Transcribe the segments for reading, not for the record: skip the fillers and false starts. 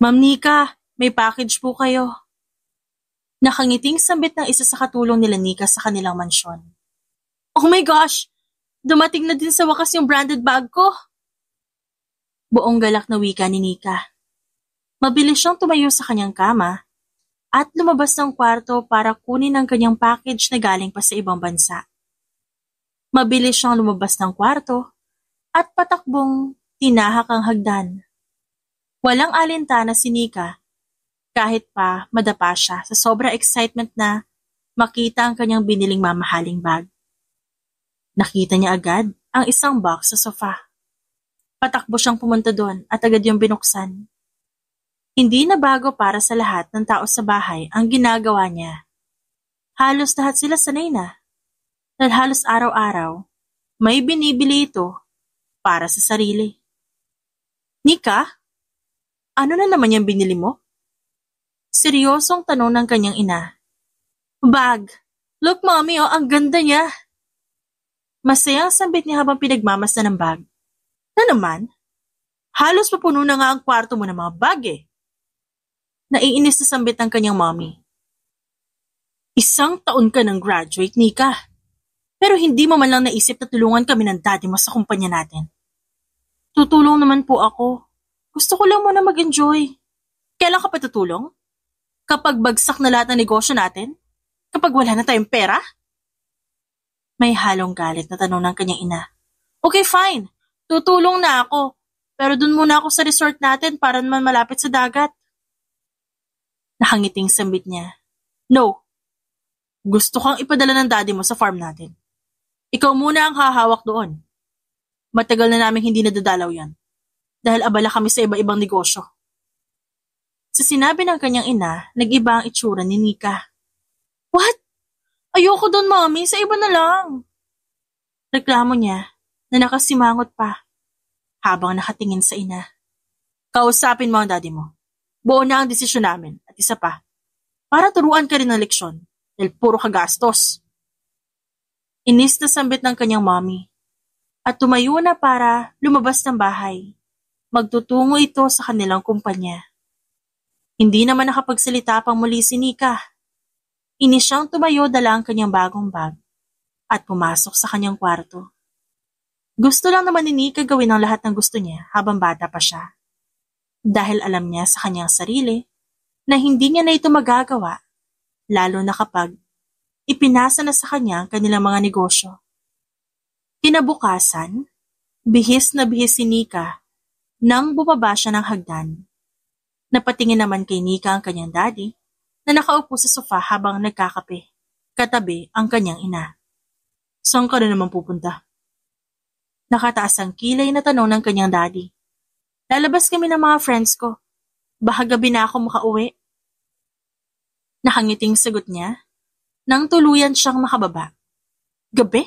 Ma'am Nika, may package po kayo. Nakangiting sambit ng isa sa katulong nila Nika sa kanilang mansyon. Oh my gosh! Dumating na din sa wakas yung branded bag ko! Buong galak na wika ni Nika. Mabilis siyang tumayo sa kanyang kama at lumabas ng kwarto para kunin ang kanyang package na galing pa sa ibang bansa. Mabilis siyang lumabas ng kwarto at patakbong tinahak ang hagdan. Walang alintana si Nika kahit pa madapa siya sa sobrang excitement na makita ang kanyang biniling mamahaling bag. Nakita niya agad ang isang box sa sofa. Patakbo siyang pumunta doon at agad yung binuksan. Hindi na bago para sa lahat ng tao sa bahay ang ginagawa niya. Halos lahat sila sanay na. Dahil halos araw-araw, may binibili ito para sa sarili. Nika, ano na naman yung binili mo? Seryosong tanong ng kanyang ina. Bag! Look mommy, oh, ang ganda niya! Masayang sambit niya habang pinagmamasdan ng bag. Na naman? Halos papuno na nga ang kwarto mo ng mga bag eh. Naiinis na sambit ng kanyang mommy. 1 taon ka ng graduate, Nika. Pero hindi mo man lang naisip na tulungan kami ng daddy mo sa kumpanya natin. Tutulong naman po ako. Gusto ko lang muna mag-enjoy. Kailan ka pa tutulong? Kapag bagsak na lahat ng negosyo natin? Kapag wala na tayong pera? May halong galit na tanong ng kanyang ina. Okay, fine. Tutulong na ako. Pero dun muna ako sa resort natin para naman malapit sa dagat. Nakangiting sambit niya. No. Gusto kang ipadala ng daddy mo sa farm natin. Ikaw muna ang hahawak doon. Matagal na namin hindi nadadalaw yan. Dahil abala kami sa iba-ibang negosyo. Sa sinabi ng kanyang ina, nag-iba ang itsura ni Nika. What? Ayoko doon, mommy. Sa iba na lang. Reklamo niya na nakasimangot pa habang nakatingin sa ina. Kausapin mo ang daddy mo. Buo na ang desisyon namin at isa pa. Para turuan ka rin ng leksyon dahil puro kagastos. Inis na sambit ng kanyang mommy at tumayo na para lumabas ng bahay. Magtutungo ito sa kanilang kumpanya. Hindi naman nakapagsalita pang muli si Nika. Inis siyang tumayo dala ang kanyang bagong bag at pumasok sa kanyang kwarto. Gusto lang naman ni Nika gawin ang lahat ng gusto niya habang bata pa siya. Dahil alam niya sa kanyang sarili na hindi niya na ito magagawa, lalo na kapag ipinasa na sa kanya ang kanilang mga negosyo. Kinabukasan, bihis na bihis si Nika nang bumaba siya ng hagdan. Napatingin naman kay Nika ang kanyang daddy na nakaupo sa sofa habang nagkakape, katabi ang kanyang ina. Saan ka na naman pupunta? Nakataas ang kilay na tanong ng kanyang daddy. Lalabas kami ng mga friends ko. Baka gabi na ako makauwi. Nakangiting sagot niya nang tuluyan siyang makababa. Gabi?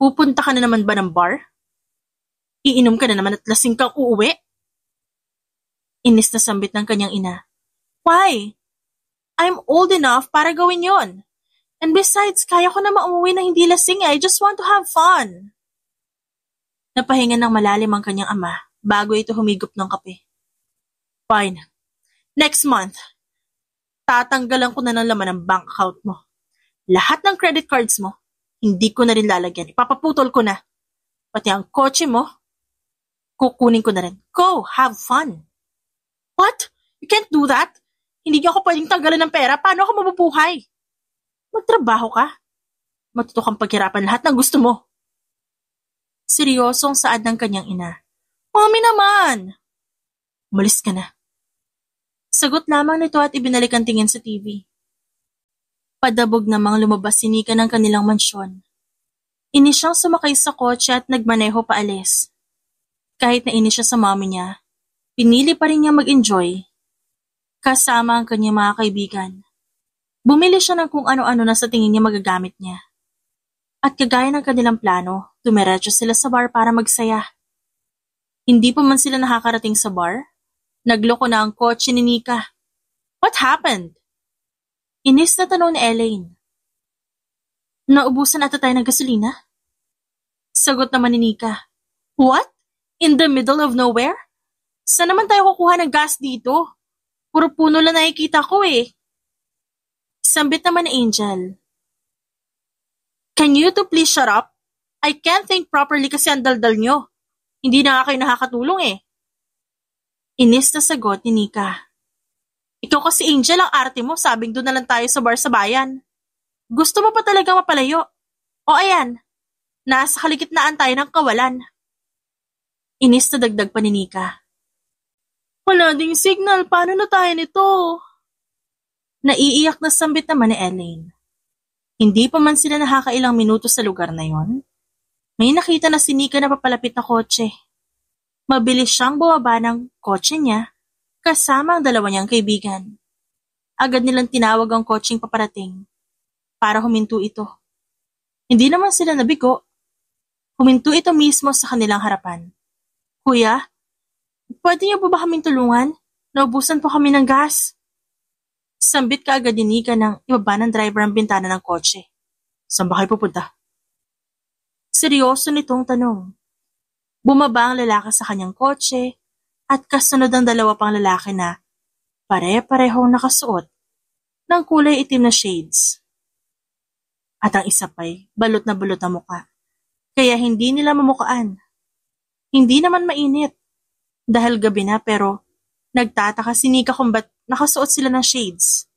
Pupunta ka na naman ba ng bar? Iinom ka na naman at lasing kang uuwi? Inis na sambit ng kanyang ina. Why? I'm old enough para gawin yon. And besides, kaya ko na mauwi na hindi lasing. I just want to have fun. Napahinga ng malalim ang kanyang ama bago ito humigop ng kape. Fine. Next month, tatanggalan ko na ng laman ng bank account mo. Lahat ng credit cards mo, hindi ko na rin lalagyan. Ipapaputol ko na. Pati ang kotse mo, kukunin ko na rin. Go, have fun. What? You can't do that? Hindi niyo ako pwedeng tanggalan ng pera. Paano ako mabubuhay? Magtrabaho ka. Matuto kang paghirapan lahat ng gusto mo. Seryosong saad ng kanyang ina. Mami naman! Umalis ka na. Sagot lamang nito at ibinalik ang tingin sa TV. Padabog namang lumabas si Nika ng kanilang mansyon. Inis siyang sumakay sa kotse at nagmaneho paalis. Kahit na inis siya sa mami niya, pinili pa rin niya mag-enjoy. Kasama ang kanyang mga kaibigan. Bumili siya ng kung ano-ano na sa tingin niya magagamit niya. At kagaya ng kanilang plano, dumiretso sila sa bar para magsaya. Hindi pa man sila nakakarating sa bar, nagloko na ang kotse ni Nika. What happened? Inis na tanong ni Elaine. Naubusan ata tayo ng gasolina? Sagot naman ni Nika. What? In the middle of nowhere? Saan naman tayo kukuha ng gas dito? Puro puno lang nakikita ko eh. Sambit naman ni Angel. Can you two please shut up? I can't think properly kasi ang daldal nyo. Hindi na nga kayo nakakatulong eh. Inis na sagot ni Nika. Ikaw kasi Angel, ang arte mo, sabing doon na lang tayo sa bar sa bayan. Gusto mo pa talaga mapalayo? O ayan, nasa kaligitnaan tayo ng kawalan. Inis na dagdag pa ni Nika. Wala ding signal, paano na tayo nito? Naiiyak na sambit naman ni Elaine. Hindi pa man sila nakakailang minuto sa lugar na yon, may nakita na si Nika na papalapit na kotse. Mabilis siyang bumaba ng kotse niya kasama ang dalawa niyang kaibigan. Agad nilang tinawag ang kotseng paparating para huminto ito. Hindi naman sila nabigo. Huminto ito mismo sa kanilang harapan. Kuya, pwede niyo ba kaming tulungan? Naubusan po kami ng gas. Sambit ka agad ni Nika nang ibaba ng driver ang bintana ng kotse. Saan ba kayo pupunta? Seryoso nitong tanong. Bumaba ang lalaki sa kanyang kotse at kasunod ang dalawa pang lalaki na pare-parehong nakasuot ng kulay itim na shades. At ang isa pa'y balot na muka, kaya hindi nila mamukaan. Hindi naman mainit dahil gabi na pero nagtataka si Nika kung ba't nakasuot sila ng shades.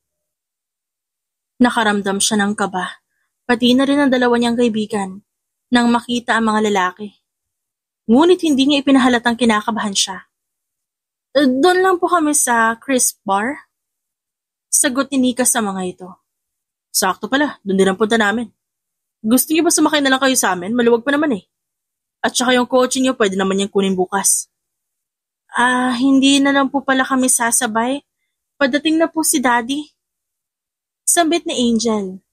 Nakaramdam siya ng kaba, pati na rin ang dalawa niyang kaibigan nang makita ang mga lalaki. Ngunit hindi niya ipinahalatang kinakabahan siya. Doon lang po kami sa crisp bar. Sagot ni Nika sa mga ito. Sakto pala, doon din ang punta namin. Gusto niyo ba sumakay na lang kayo sa amin? Maluwag pa naman eh. At saka yung kotse niyo pwede naman niyang kunin bukas. Hindi na lang po pala kami sasabay. Padating na po si Daddy. Sambit ni Angel,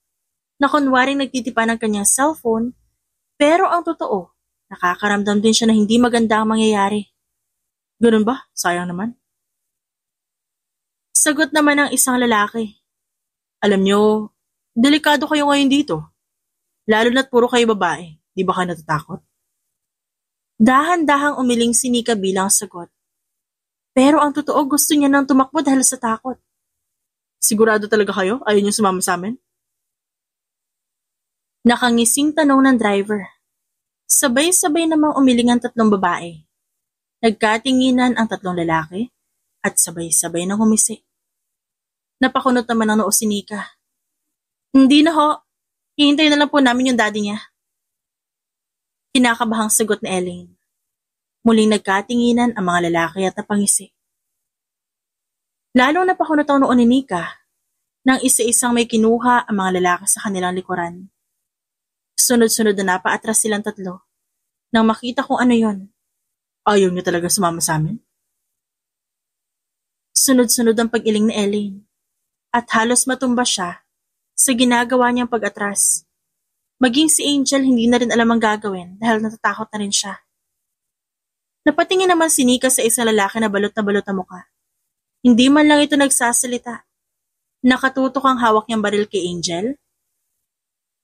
na kunwaring nagtitipa ng kanyang cellphone, pero ang totoo, nakakaramdam din siya na hindi maganda ang mangyayari. Ganun ba? Sayang naman. Sagot naman ng isang lalaki. Alam niyo, delikado kayo ngayon dito. Lalo na't puro kayo babae. Di ba kayo natatakot? Dahan-dahang umiling si Nika bilang sagot. Pero ang totoo gusto niya nang tumakbo dahil sa takot. Sigurado talaga kayo? Ayaw niyo sumama sa amin? Nakangising tanong ng driver. Sabay-sabay namang umiling ang tatlong babae. Nagkatinginan ang tatlong lalaki at sabay-sabay nang humisi. Napakunot naman ang noo si Nika. Hindi na ho. Hihintayin na lang po namin yung daddy niya. Kinakabahang sagot ni Elaine. Muling nagkatinginan ang mga lalaki at napangisi. Lalong napakunot ang noo ni Nika nang isa-isang may kinuha ang mga lalaki sa kanilang likuran. Sunod-sunod na napaatras silang tatlo nang makita kung ano yon. Ayaw niyo talaga sumama sa amin? Sunod-sunod ang pag-iling ni Elaine at halos matumba siya sa ginagawa niyang pag-atras. Maging si Angel hindi na rin alam ang gagawin dahil natatakot na rin siya. Napatingin naman si Nika sa isang lalaki na balot na mukha. Hindi man lang ito nagsasalita. Nakatutok ang hawak niyang baril kay Angel.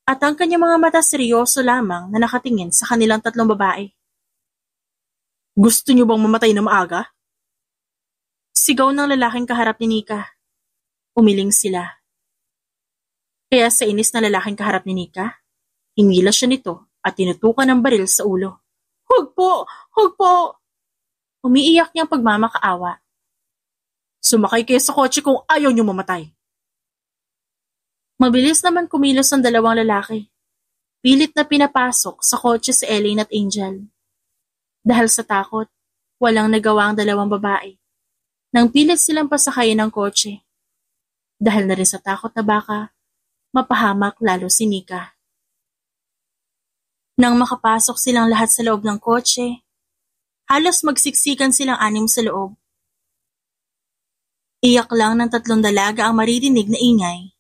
At ang kanyang mga mata seryoso lamang na nakatingin sa kanilang tatlong babae. Gusto niyo bang mamatay na maaga? Sigaw ng lalaking kaharap ni Nika. Umiling sila. Kaya sa inis na lalaking kaharap ni Nika, hinila siya nito at tinutukan ng baril sa ulo. Huwag po! Huwag po! Umiiyak niyang pagmamakaawa. Sumakay kayo sa kotse kung ayaw niyo mamatay. Mabilis naman kumilos ang dalawang lalaki. Pilit na pinapasok sa kotse si Elaine at Angel. Dahil sa takot, walang nagawa ang dalawang babae. Nang pilit silang pasakayin ng kotse. Dahil na rin sa takot na baka, mapahamak lalo si Nika. Nang makapasok silang lahat sa loob ng kotse, halos magsiksikan silang anim sa loob. Iyak lang ng tatlong dalaga ang maririnig na ingay.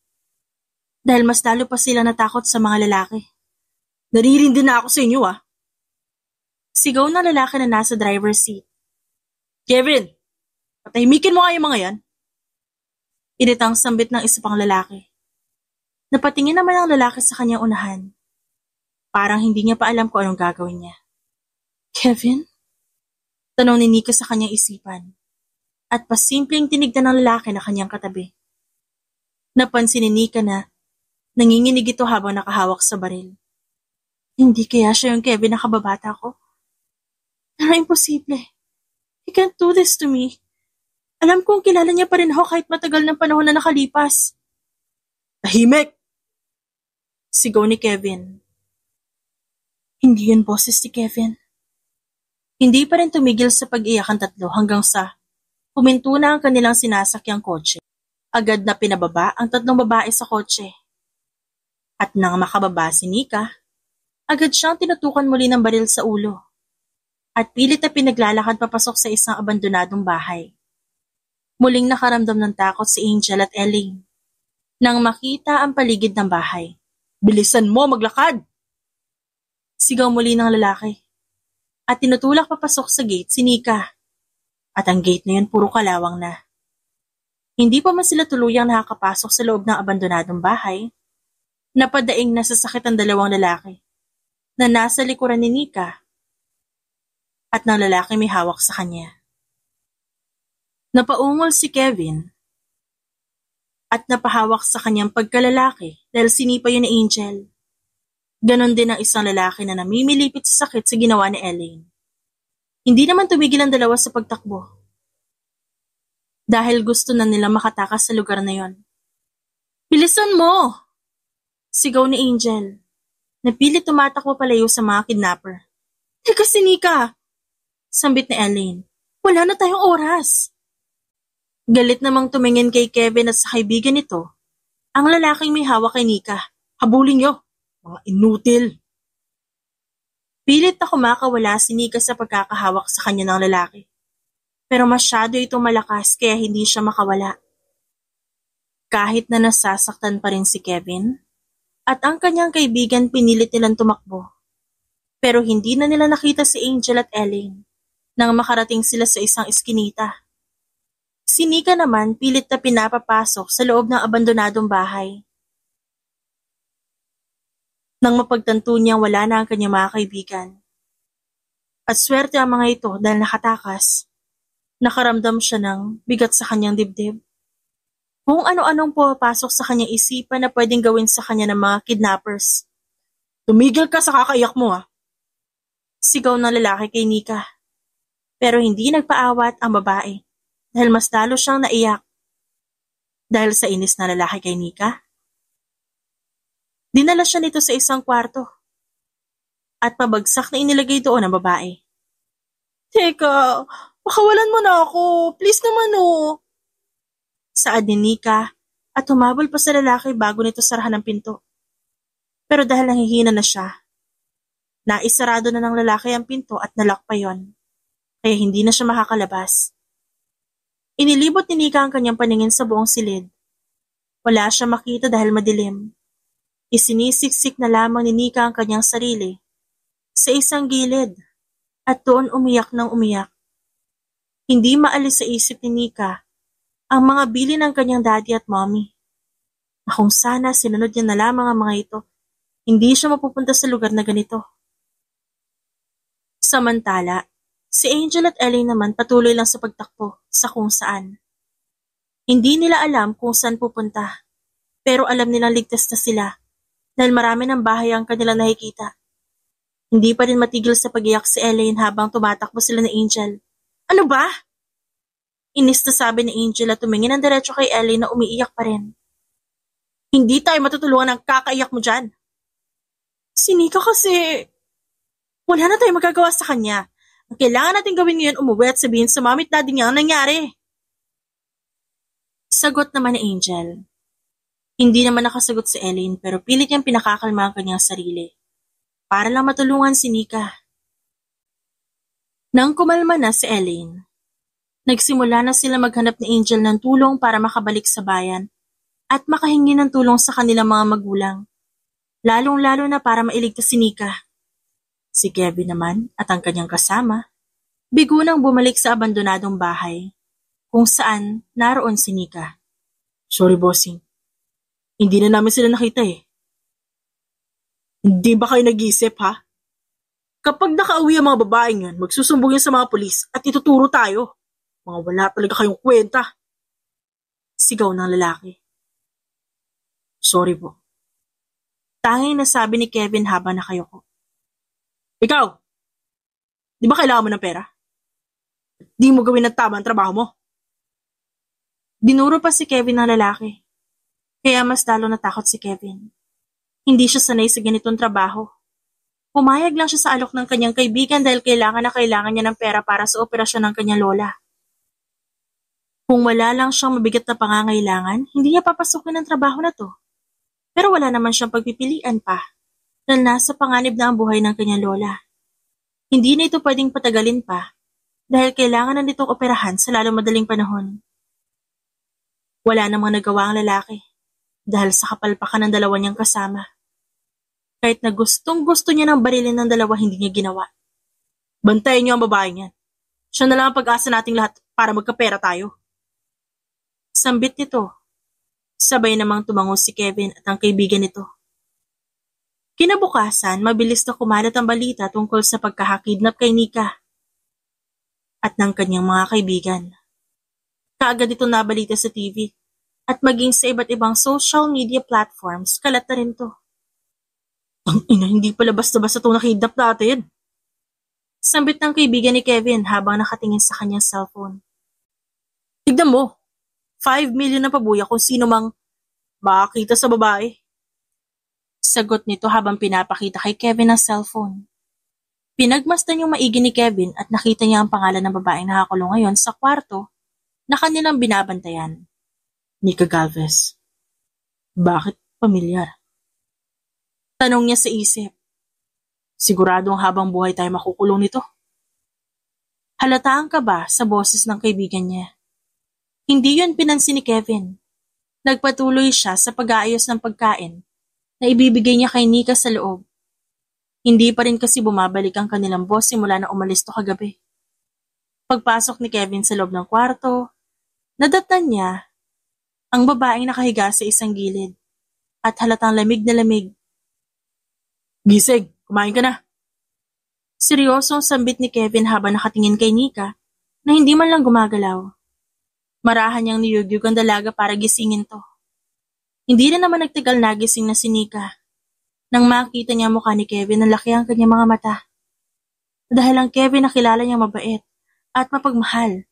Dahil mas lalo pa sila natakot sa mga lalaki. Naririndi na ako sa inyo Sigaw ng lalaki na nasa driver's seat. Kevin, patahimikin mo nga yung mga yan. Initang sambit ng isa pang lalaki. Napatingin naman ang lalaki sa kanyang unahan. Parang hindi niya pa alam kung anong gagawin niya. Kevin? Tanong ni Nika sa kanyang isipan at pasimpleng tinignan ng lalaki na kanyang katabi. Napansin ni Nika na nanginginig ito habang nakahawak sa baril. Hindi kaya siya yung Kevin na kababata ko? Pero imposible. He can't do this to me. Alam kong kilala niya pa rin ako kahit matagal ng panahon na nakalipas. Tahimik! Sigaw ni Kevin. Hindi yun boses ni Kevin. Hindi pa rin tumigil sa pag-iyak ang tatlo hanggang sa huminto na ang kanilang sinasakyang kotse. Agad na pinababa ang tatlong babae sa kotse. At nang makababa si Nika, agad siyang tinutukan muli ng baril sa ulo. At pilit na pinaglalakad papasok sa isang abandonadong bahay. Muling nakaramdam ng takot si Angel at Elaine nang makita ang paligid ng bahay. Bilisan mo, maglakad! Sigaw muli ng lalaki. At tinutulak papasok sa gate si Nika. At ang gate na yun puro kalawang na. Hindi pa man sila tuluyang nakakapasok sa loob ng abandonadong bahay, napadaing nasasakit ang dalawang lalaki na nasa likuran ni Nika at ng lalaki may hawak sa kanya. Napaungol si Kevin at napahawak sa kanyang pagkalalaki dahil sinipa yun ni Angel. Ganon din ang isang lalaki na namimilipit sa sakit sa ginawa ni Elaine. Hindi naman tumigil ang dalawa sa pagtakbo. Dahil gusto na nila makatakas sa lugar na yon. Bilisan mo! Sigaw ni Angel. Napilit tumatakbo palayo sa mga kidnapper. Teka si Nika! Sambit ni Elaine. Wala na tayong oras. Galit namang tumingin kay Kevin at sa kaibigan nito, ang lalaking may hawak kay Nika. Habulin niyo, mga inutil. Pilit na kumakawala si Nika sa pagkakahawak sa kanya ng lalaki. Pero masyado itong malakas kaya hindi siya makawala. Kahit na nasasaktan pa rin si Kevin, at ang kanyang kaibigan pinilit nilang tumakbo. Pero hindi na nila nakita si Angel at Elaine nang makarating sila sa isang eskinita. Si Nika naman pilit na pinapapasok sa loob ng abandonadong bahay. Nang mapagtanto niyang wala na ang kanyang mga kaibigan. At swerte ang mga ito dahil nakatakas. Nakaramdam siya ng bigat sa kanyang dibdib. Kung ano-anong pumapasok sa kanyang isipan na pwedeng gawin sa kanya ng mga kidnappers. Tumigil ka sa kakaiyak mo ha. Sigaw ng lalaki kay Nika. Pero hindi nagpaawat ang babae dahil mas lalo siyang naiyak. Dahil sa inis na lalaki kay Nika. Dinala siya nito sa isang kwarto. At pabagsak na inilagay doon ang babae. Teka, pakawalan mo na ako. Please naman oh. Saad ni Nika at humabol pa sa lalaki bago nito sarahan ang pinto. Pero dahil nanghihina na siya, naisarado na ng lalaki ang pinto at nalock pa yon. Kaya hindi na siya makakalabas. Inilibot ni Nika ang kanyang paningin sa buong silid. Wala siya makita dahil madilim. Isinisiksik na lamang ni Nika ang kanyang sarili sa isang gilid at doon umiyak ng umiyak. Hindi maalis sa isip ni Nika ang mga bili ng kanyang daddy at mommy. Na kung sana sinunod niya na lamang ang mga ito, hindi siya mapupunta sa lugar na ganito. Samantala, si Angel at Elaine naman patuloy lang sa pagtakbo sa kung saan. Hindi nila alam kung saan pupunta, pero alam nilang ligtas na sila dahil marami ng bahay ang kanilang nakikita. Hindi pa rin matigil sa pag-iyak si Elaine habang tumatakbo sila ni Angel. Ano ba? Inis na sabi ni Angel at tumingin ng diretso kay Elaine na umiiyak pa rin. Hindi tayo matutulungan ng kakaiyak mo dyan. Si Nika kasi, wala na tayong magagawa sa kanya. Ang kailangan natin gawin ngayon umuwi at sabihin sa mami at daddy niya ang nangyari. Sagot naman ni Angel. Hindi naman nakasagot si Elaine pero pilit niyang pinakakalma ang kanyang sarili. Para lang matulungan si Nika. Nang kumalma na si Elaine, nagsimula na sila maghanap ni Angel ng tulong para makabalik sa bayan at makahingi ng tulong sa kanilang mga magulang, lalong-lalo na para mailigtas si Nika. Si Kevin naman at ang kanyang kasama, bigo nang bumalik sa abandonadong bahay, kung saan naroon si Nika. Sorry bossing, hindi na namin sila nakita eh. Hindi ba kayo nag-iisip ha? Kapag nakauwi ang mga babaeng yan, magsusumbong yan sa mga pulis at ituturo tayo. Mga wala talaga kayong kwenta. Sigaw ng lalaki. Sorry po. Tanging nasabi ni Kevin habang nakayuko. Ikaw, di ba kailangan mo ng pera? Di mo gawin ng tama ang trabaho mo? Dinuro pa si Kevin ng lalaki. Kaya mas lalo natakot si Kevin. Hindi siya sanay sa ganitong trabaho. Pumayag lang siya sa alok ng kanyang kaibigan dahil kailangan na kailangan niya ng pera para sa operasyon ng kanyang lola. Kung wala lang siyang mabigat na pangangailangan, hindi niya papasukin ang trabaho na to. Pero wala naman siyang pagpipilian pa dahil nasa panganib na ang buhay ng kanyang lola. Hindi na ito pwedeng patagalin pa dahil kailangan na nitong operahan sa lalo madaling panahon. Wala namang nagawa ang lalaki dahil sa kapalpakan ng dalawa niyang kasama. Kahit na gustong-gusto niya ng barilin ng dalawa, hindi niya ginawa. Bantayan niyo ang babaeng yan. Siya na lang ang pag-asa nating lahat para magkapera tayo. Sambit nito. Sabay namang tumango si Kevin at ang kaibigan nito. Kinabukasan, mabilis na kumalat ang balita tungkol sa pagkahakidnap kay Nika at ng kanyang mga kaibigan. Kaagad ito nabalita sa TV at maging sa iba't ibang social media platforms, kalat na rin to. Ang ina, hindi pala basta-basta itong nakidnap natin. Sambit ng kaibigan ni Kevin habang nakatingin sa kanyang cellphone. Tignan mo, 5 million na pabuya kung sino mang makakita sa babae. Sagot nito habang pinapakita kay Kevin ang cellphone. Pinagmasdan yung maigi ni Kevin at nakita niya ang pangalan ng babaeng nakakulong ngayon sa kwarto na kanilang binabantayan. Nika Galvez. Bakit pamilyar? Tanong niya sa isip. Siguradong habang buhay tayo makukulong nito. Halata ang kaba sa boses ng kaibigan niya. Hindi yun pinansin ni Kevin. Nagpatuloy siya sa pag-aayos ng pagkain na ibibigay niya kay Nika sa loob. Hindi pa rin kasi bumabalik ang kanilang boss simula na umalis to kagabi. Pagpasok ni Kevin sa loob ng kwarto, nadatnan niya ang babaeng nakahiga sa isang gilid at halatang lamig na lamig. Gising, kumain ka na. Seryosong sambit ni Kevin habang nakatingin kay Nika na hindi man lang gumagalaw. Marahan niyang niyugyug ang dalaga para gisingin to. Hindi na naman nagtagal nagising na si Nika. Nang makita niya ang mukha ni Kevin, nalaki ang kanyang mga mata. Dahil ang Kevin na kilala niyang mabait at mapagmahal,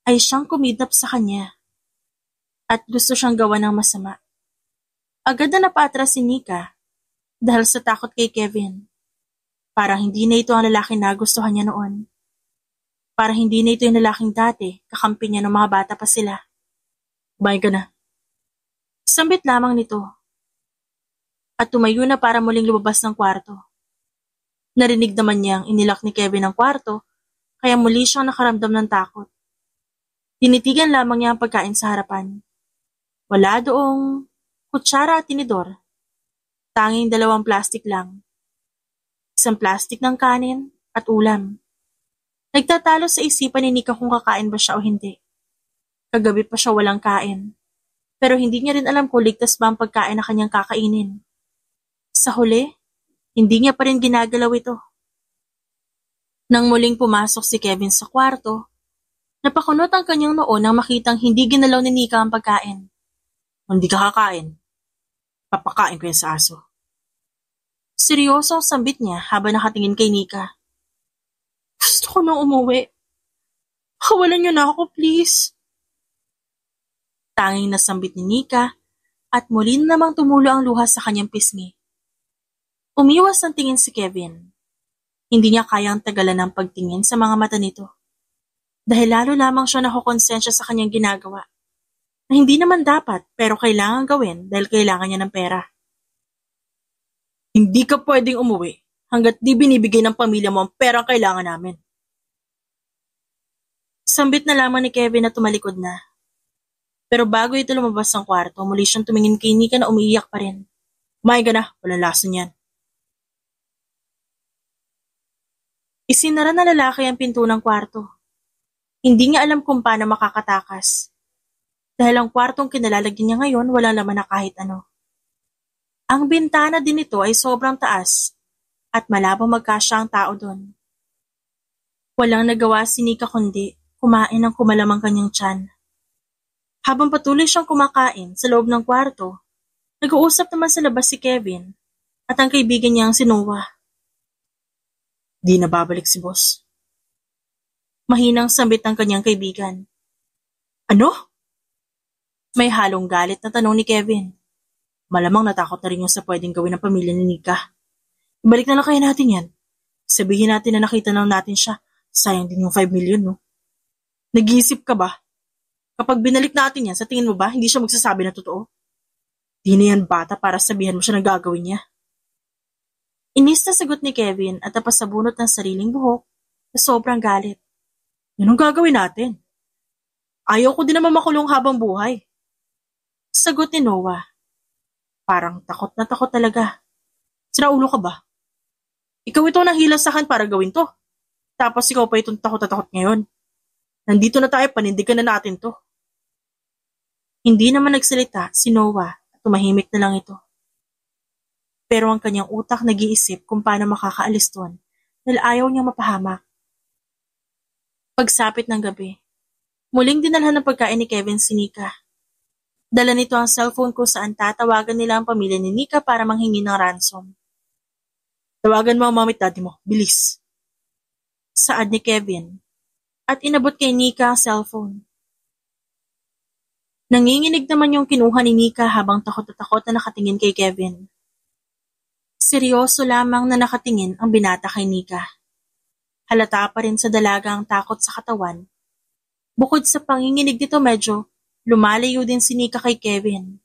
ay siyang kumidnap sa kanya. At gusto siyang gawa ng masama. Agad na napaatras si Nika dahil sa takot kay Kevin. Parang hindi na ito ang lalaking nagustuhan niya noon. Parang hindi na ito yung lalaking dati, kakampi niya ng mga bata pa sila. Kumain ka na. Sambit lamang nito. At tumayo na para muling lumabas ng kwarto. Narinig naman niyang inilak ni Kevin ang kwarto, kaya muli siyang nakaramdam ng takot. Tinitigan lamang niya ang pagkain sa harapan. Wala doong kutsara at tinidor. Tanging 2 plastik lang. Isang plastik ng kanin at ulam. Nagtatalo sa isipan ni Nika kung kakain ba siya o hindi. Kagabi pa siya walang kain. Pero hindi niya rin alam kung ligtas ba ang pagkain na kanyang kakainin. Sa huli, hindi niya pa rin ginagalaw ito. Nang muling pumasok si Kevin sa kwarto, napakunot ang kanyang noo nang makitang hindi ginalaw ni Nika ang pagkain. Hindi ka kakain. Papakain ko yan sa aso. Seryoso ang sambit niya habang nakatingin kay Nika. Gusto ko nang umuwi. Kawalan niyo na ako, please. Tanging nasambit ni Nika at muli namang tumulo ang luha sa kanyang pisngi. Umiwas ang tingin si Kevin. Hindi niya kayang tagalan ng pagtingin sa mga mata nito. Dahil lalo lamang siya nakukonsensya sa kanyang ginagawa. Na hindi naman dapat pero kailangan gawin dahil kailangan niya ng pera. Hindi ka pwedeng umuwi hanggat di binibigay ng pamilya mo ang perang kailangan namin. Sambit na lamang ni Kevin na tumalikod na. Pero bago ito lumabas ng kwarto, muli siyang tumingin kay Nika na umiiyak pa rin. Kumain ka na, walang lason yan. Isinara na lalaki ang pinto ng kwarto. Hindi niya alam kung paano makakatakas. Dahil ang kwartong kinalalagyan niya ngayon wala laman na kahit ano. Ang bintana din nito ay sobrang taas at malabong magkasya ang tao doon. Walang nagawa si Nika kundi kumain ng kumalamang kanyang tiyan. Habang patuloy siyang kumakain sa loob ng kwarto, nag-uusap naman sa labas si Kevin at ang kaibigan niyang si Noah. Di na babalik si boss. Mahinang sambit ng kanyang kaibigan. Ano? May halong galit na tanong ni Kevin. Malamang natakot na rin yung sa pwedeng gawin ng pamilya ni Nika. Ibalik na lang kaya natin yan. Sabihin natin na nakita na natin siya. Sayang din yung 5 million, no? Nag-iisip ka ba? Kapag binalik natin yan, sa tingin mo ba, hindi siya magsasabi na totoo? Di na yan bata para sabihan mo siya na gagawin niya. Inis na sagot ni Kevin at napasabunot ng sariling buhok na sobrang galit. Anong gagawin natin? Ayaw ko din naman makulong habang buhay. Sagot ni Noah. Parang takot na takot talaga. Sinaulo ka ba? Ikaw ito nahila sa akin para gawin to. Tapos ikaw pa itong takot na takot ngayon. Nandito na tayo, panindigan na natin to. Hindi naman nagsalita si Noah at tumahimik na lang ito. Pero ang kanyang utak nag-iisip kung paano makakaalis doon dahil ayaw niyang mapahamak. Pagsapit ng gabi, muling dinalhan ng pagkain ni Kevin si Nika. Dala nito ang cellphone kung saan tatawagan nila ang pamilya ni Nika para manghingi ng ransom. Tawagan mo ang mami at daddy mo, bilis. Saad ni Kevin at inabot kay Nika ang cellphone. Nanginginig naman yung kinuha ni Nika habang takot na takot na nakatingin kay Kevin. Seryoso lamang na nakatingin ang binata kay Nika. Halata pa rin sa dalaga ang takot sa katawan. Bukod sa panginginig nito medyo lumalayo din si Nika kay Kevin.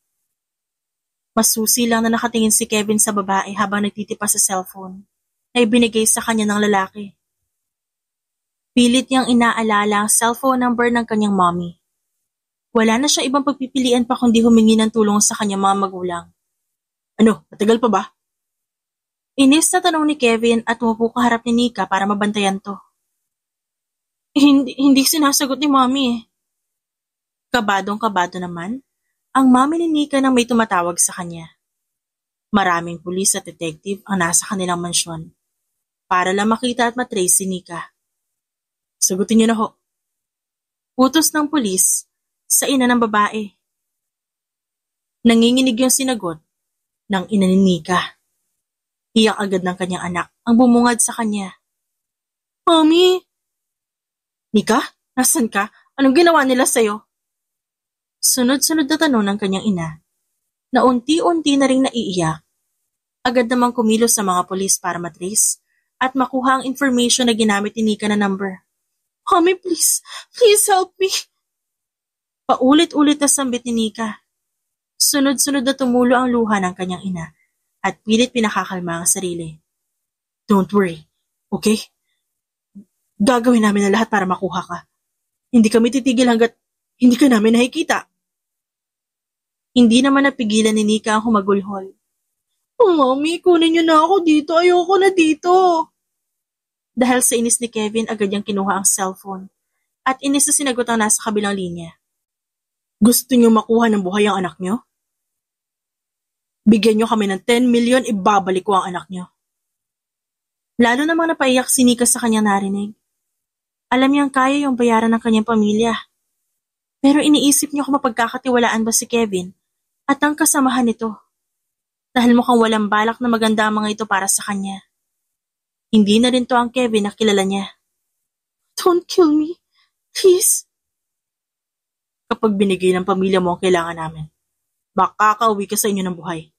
Masusi lang na nakatingin si Kevin sa babae habang nagtitipa sa cellphone na ibinigay sa kanya ng lalaki. Pilit niyang inaalala ang cellphone number ng kanyang mommy. Wala na siya ibang pagpipilian pa kundi humingi ng tulong sa kanyang mga magulang. Ano, matagal pa ba? Inis na tanong ni Kevin at umupo kaharap ni Nika para mabantayan to. Hindi sinasagot ni mommy eh. Kabadong-kabado naman, ang mommy ni Nika nang may tumatawag sa kanya. Maraming pulis at detective ang nasa kanilang mansyon para lang makita at matrace si Nika. Sagutin niyo na ho. Utos ng pulis sa ina ng babae. Nanginginig yung sinagot ng ina ni Nika. Iyak agad ng kanyang anak ang bumungad sa kanya. Mommy! Nika, nasan ka? Anong ginawa nila sa'yo? Sunod-sunod na tanong ng kanyang ina na unti-unti na ring naiiyak. Agad namang kumilos sa mga pulis para matrace at makuha ang information na ginamit ni Nika na number. Mommy, please help me. Paulit-ulit na sambit ni Nika. Sunod-sunod na tumulo ang luha ng kanyang ina at pilit pinakakalma ang sarili. Don't worry, okay? Gagawin namin ang lahat para makuha ka. Hindi kami titigil hanggat hindi ka namin nakikita. Hindi naman napigilan ni Nika ang humagulhol. Oh, Mommy, kunin niyo na ako dito. Ayoko na dito. Dahil sa inis ni Kevin, agad niyang kinuha ang cellphone at inis na sinagot ang nasa kabilang linya. Gusto niyo makuha ng buhay ang anak niyo? Bigyan niyo kami ng 10 million, ibabalik ko ang anak niyo. Lalo namang napaiyak si Nika sa kanyang narinig. Alam niyang kaya yung bayaran ng kanyang pamilya. Pero iniisip niya kung mapagkakatiwalaan ba si Kevin at ang kasamahan nito. Dahil mukhang walang balak na maganda ang mga ito para sa kanya. Hindi na rin to ang Kevin na kilala niya. Don't kill me, please. Kapag binigay ng pamilya mo ang kailangan namin, makakauwi ka sa inyo ng buhay.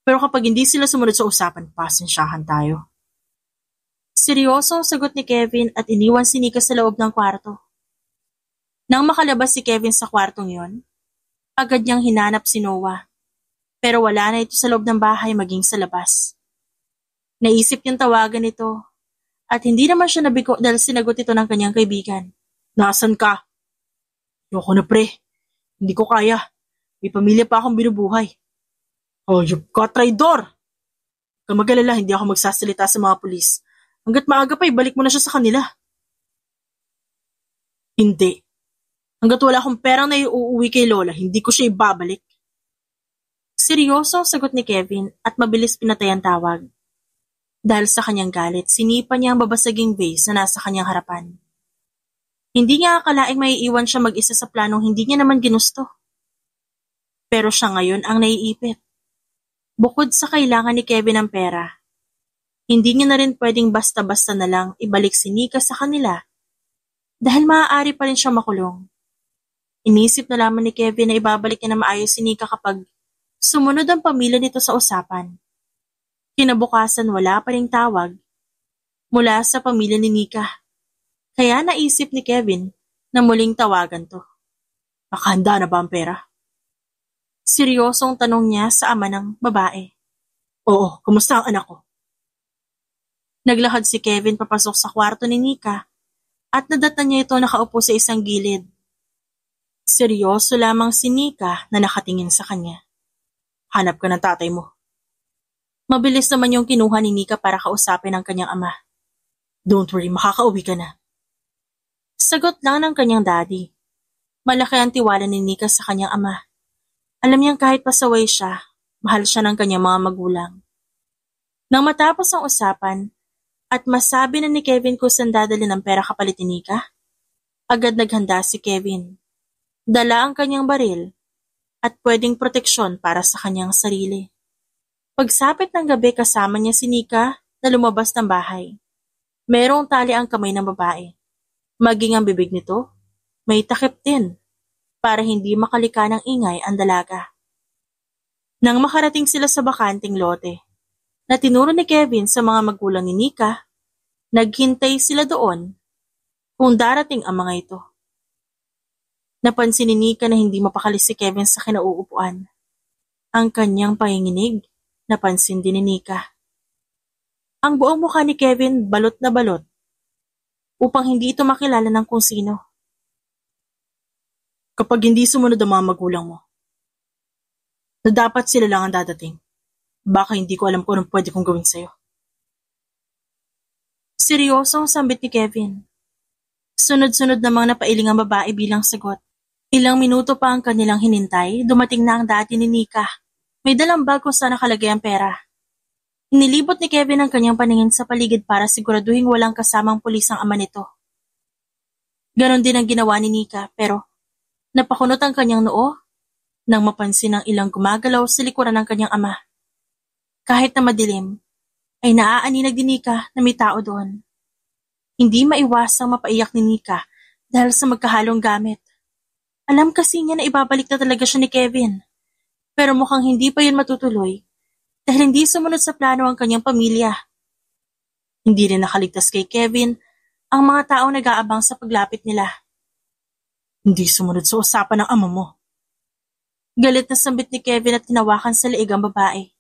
Pero kapag hindi sila sumunod sa usapan, pasensyahan tayo. Seryoso ang sagot ni Kevin at iniwan si Nika sa loob ng kwarto. Nang makalabas si Kevin sa kwartong yon, agad niyang hinanap si Noah. Pero wala na ito sa loob ng bahay maging sa labas. Naisip niyang tawagan ito at hindi naman siya nabigo dahil sinagot ito ng kanyang kaibigan. Nasaan ka? Ayoko na pre. Hindi ko kaya. May pamilya pa akong binubuhay. Oh, you ka-traidor! Kung mag-alala, hindi ako magsasalita sa mga pulis. Hanggat maaga pa, ibalik mo na siya sa kanila. Hindi. Hanggat wala akong perang na iuuwi kay Lola, hindi ko siya ibabalik. Seryoso ang sagot ni Kevin at mabilis pinatay ang tawag. Dahil sa kanyang galit, sinipa niya ang babasaging vase na nasa kanyang harapan. Hindi niya akalaing maiiwan siya mag-isa sa planong hindi niya naman ginusto. Pero siya ngayon ang naiipit. Bukod sa kailangan ni Kevin ng pera, hindi niya na rin pwedeng basta-basta na lang ibalik si Nika sa kanila dahil maaari pa rin siya makulong. Inisip na lamang ni Kevin na ibabalik niya na maayos si Nika kapag sumunod ang pamilya nito sa usapan. Kinabukasan wala pa ring tawag mula sa pamilya ni Nika. Kaya naisip ni Kevin na muling tawagan to. Nakahanda na ba ang pera? Seryosong tanong niya sa ama ng babae. Oo, kumusta ang anak ko? Naglakad si Kevin papasok sa kwarto ni Nika at nadatan niya ito nakaupo sa isang gilid. Seryoso lamang si Nika na nakatingin sa kanya. Hanap ka ng tatay mo. Mabilis naman yung kinuha ni Nika para kausapin ang kanyang ama. Don't worry, makakauwi ka na. Sagot lang ng kanyang daddy. Malaki ang tiwala ni Nika sa kanyang ama. Alam niyang kahit pasaway siya, mahal siya ng kanyang mga magulang. Nang matapos ang usapan, at masabi na ni Kevin kung saan dadali ng pera kapalit ni Nika, agad naghanda si Kevin. Dala ang kanyang baril at pwedeng proteksyon para sa kanyang sarili. Pagsapit ng gabi kasama niya si Nika na lumabas ng bahay. Merong tali ang kamay ng babae. Maging ang bibig nito, may takip din para hindi makalika ng ingay ang dalaga. Nang makarating sila sa bakanting lote, na tinuro ni Kevin sa mga magulang ni Nika, naghintay sila doon kung darating ang mga ito. Napansin ni Nika na hindi mapakali si Kevin sa kinauupuan. Ang kanyang panginginig, napansin din ni Nika. Ang buong mukha ni Kevin balot na balot upang hindi ito makilala ng kung sino. Kapag hindi sumunod ang mga magulang mo, na dapat sila lang ang dadating, baka hindi ko alam kung anong pwede kong gawin sa'yo. Seryosong sambit ni Kevin. Sunod-sunod namang napailing ang babae bilang sagot. Ilang minuto pa ang kanilang hinintay, dumating na ang dati ni Nika. May dalang bag kung saan nakalagay ang pera. Inilibot ni Kevin ang kanyang paningin sa paligid para siguraduhin walang kasamang pulis ang ama nito. Ganon din ang ginawa ni Nika, pero napakunot ang kanyang noo nang mapansin ang ilang gumagalaw sa likuran ng kanyang ama. Kahit na madilim, ay naaaninag ni Nika na may tao doon. Hindi maiwasang mapaiyak ni Nika dahil sa magkahalong gamit. Alam kasi niya na ibabalik na talaga siya ni Kevin. Pero mukhang hindi pa yun matutuloy dahil hindi sumunod sa plano ang kanyang pamilya. Hindi rin nakaligtas kay Kevin ang mga taong nag-aabang sa paglapit nila. Hindi sumunod sa usapan ng ama mo. Galit na sambit ni Kevin at tinawakan sa leeg ang babae.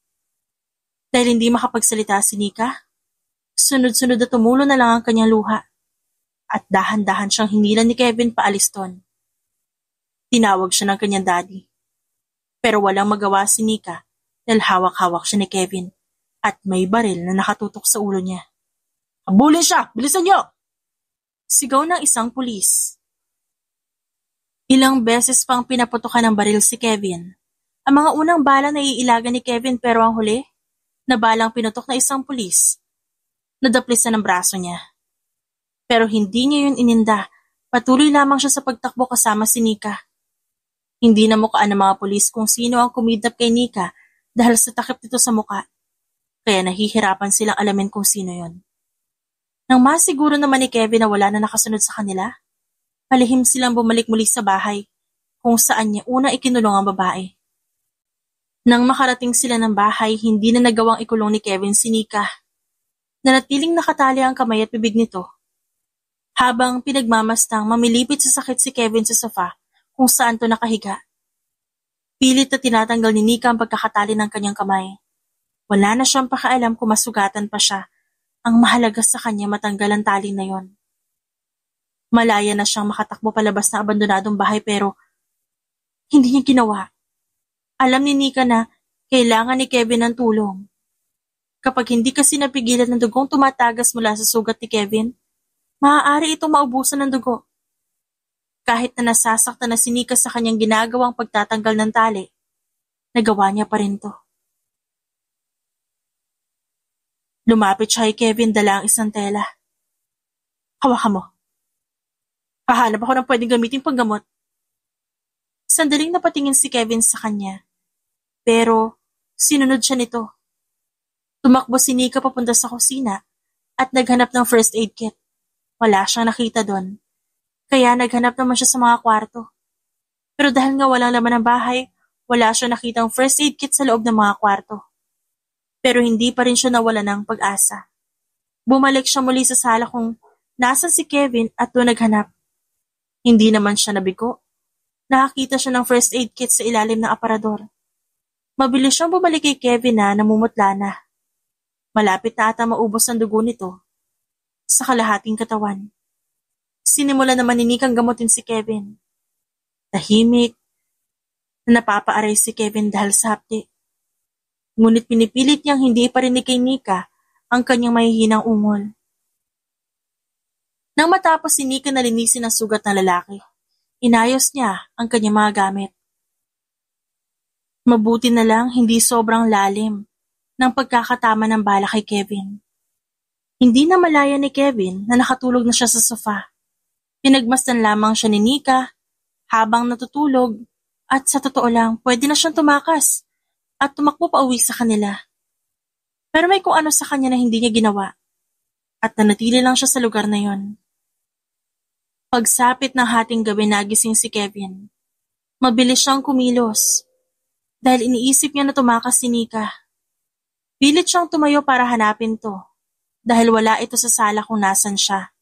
Dahil hindi makapagsalita si Nika, sunod-sunod na tumulo na lang ang kanyang luha at dahan-dahan siyang hinilan ni Kevin paalis doon. Tinawag siya ng kanyang daddy. Pero walang magawa si Nika dahil hawak-hawak siya ni Kevin at may baril na nakatutok sa ulo niya. Habulin siya! Bilisan niyo! Sigaw ng isang pulis. Ilang beses pang pinaputokan ng baril si Kevin. Ang mga unang bala na iilagan ni Kevin pero ang huli, na balang pinutok na isang pulis. Nadaplis na ng braso niya. Pero hindi niya yun ininda. Patuloy lamang siya sa pagtakbo kasama si Nika. Hindi na mukaan ng mga pulis kung sino ang kumidnap kay Nika dahil sa takip nito sa muka. Kaya nahihirapan silang alamin kung sino yon. Nang masiguro naman ni Kevin na wala na nakasunod sa kanila, palihim silang bumalik muli sa bahay kung saan niya una ikinulong ang babae. Nang makarating sila ng bahay, hindi na nagawang ikulong ni Kevin si Nika. Nanatiling nakatali ang kamay at bibig nito. Habang pinagmamastang mamilipit sa sakit si Kevin sa sofa kung saan to nakahiga. Pilit na tinatanggal ni Nika ang pagkakatali ng kanyang kamay. Wala na siyang pakaalam kung masugatan pa siya. Ang mahalaga sa kanya matanggal ang tali na yon. Malaya na siyang makatakbo palabas ng abandonadong bahay pero hindi niya ginawa. Alam ni Nika na kailangan ni Kevin ng tulong. Kapag hindi kasi napigilan ng dugong tumatagas mula sa sugat ni Kevin, maaari itong maubusan ng dugo. Kahit na nasasaktan na si Nika sa kanyang ginagawang pagtatanggal ng tali, nagawa niya pa rin to. Lumapit siya kay Kevin, dala ang isang tela. Hawakan mo. Hahanap ako ng pwedeng gamitin panggamot. Sandaling napatingin si Kevin sa kanya. Pero sinunod siya nito. Tumakbo si Nika papunta sa kusina at naghanap ng first aid kit. Wala siyang nakita doon. Kaya naghanap naman siya sa mga kwarto. Pero dahil nga walang laman ng bahay, wala siya nakitang first aid kit sa loob ng mga kwarto. Pero hindi pa rin siya nawala ng pag-asa. Bumalik siya muli sa sala kung nasan si Kevin at doon naghanap. Hindi naman siya nabigo. Nakakita siya ng first aid kit sa ilalim ng aparador. Mabilis siyang bumalik kay Kevin na namumutla na. Malapit na ata maubos ang dugo nito sa kalahating katawan. Sinimula naman ni Nikang gamutin si Kevin. Tahimik na napapaaray si Kevin dahil sa hapdi. Ngunit pinipilit niyang hindi parinig kay Nika ang kanyang mahihinang ungol. Nang matapos si Nika na linisin ang sugat ng lalaki, inayos niya ang kanyang mga gamit. Mabuti na lang hindi sobrang lalim ng pagkakatama ng bala kay Kevin. Hindi na malaya ni Kevin na nakatulog na siya sa sofa. Pinagmasdan lamang siya ni Nika habang natutulog at sa totoo lang pwede na siyang tumakas at tumakbo pa uwi sa kanila. Pero may kung ano sa kanya na hindi niya ginawa at nanatili lang siya sa lugar na yon. Pagsapit ng hating gabi nagising si Kevin. Mabilis siyang kumilos dahil iniisip niya na tumakas si Nika. Pilit siyang tumayo para hanapin to dahil wala ito sa sala kung nasan siya.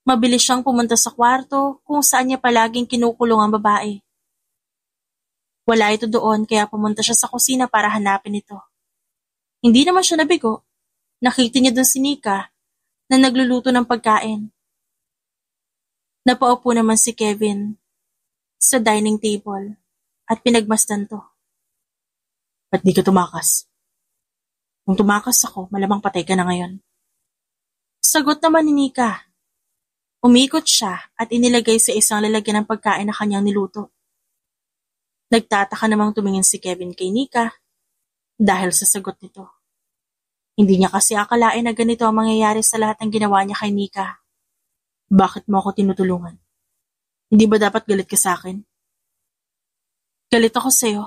Mabilis siyang pumunta sa kwarto kung saan niya palaging kinukulong ang babae. Wala ito doon kaya pumunta siya sa kusina para hanapin ito. Hindi naman siya nabigo. Nakita niya doon si Nika na nagluluto ng pagkain. Napaupo naman si Kevin sa dining table at pinagmasdan to. Ba't di ka tumakas? Kung tumakas ako, malamang patay ka na ngayon. Sagot naman ni Nika. Umikot siya at inilagay sa isang lalagyan ng pagkain na kanyang niluto. Nagtataka namang tumingin si Kevin kay Nika dahil sa sagot nito. Hindi niya kasi akalain na ganito ang mangyayari sa lahat ng ginawa niya kay Nika. Bakit mo ako tinutulungan? Hindi ba dapat galit ka sa akin? Galit ako sa'yo.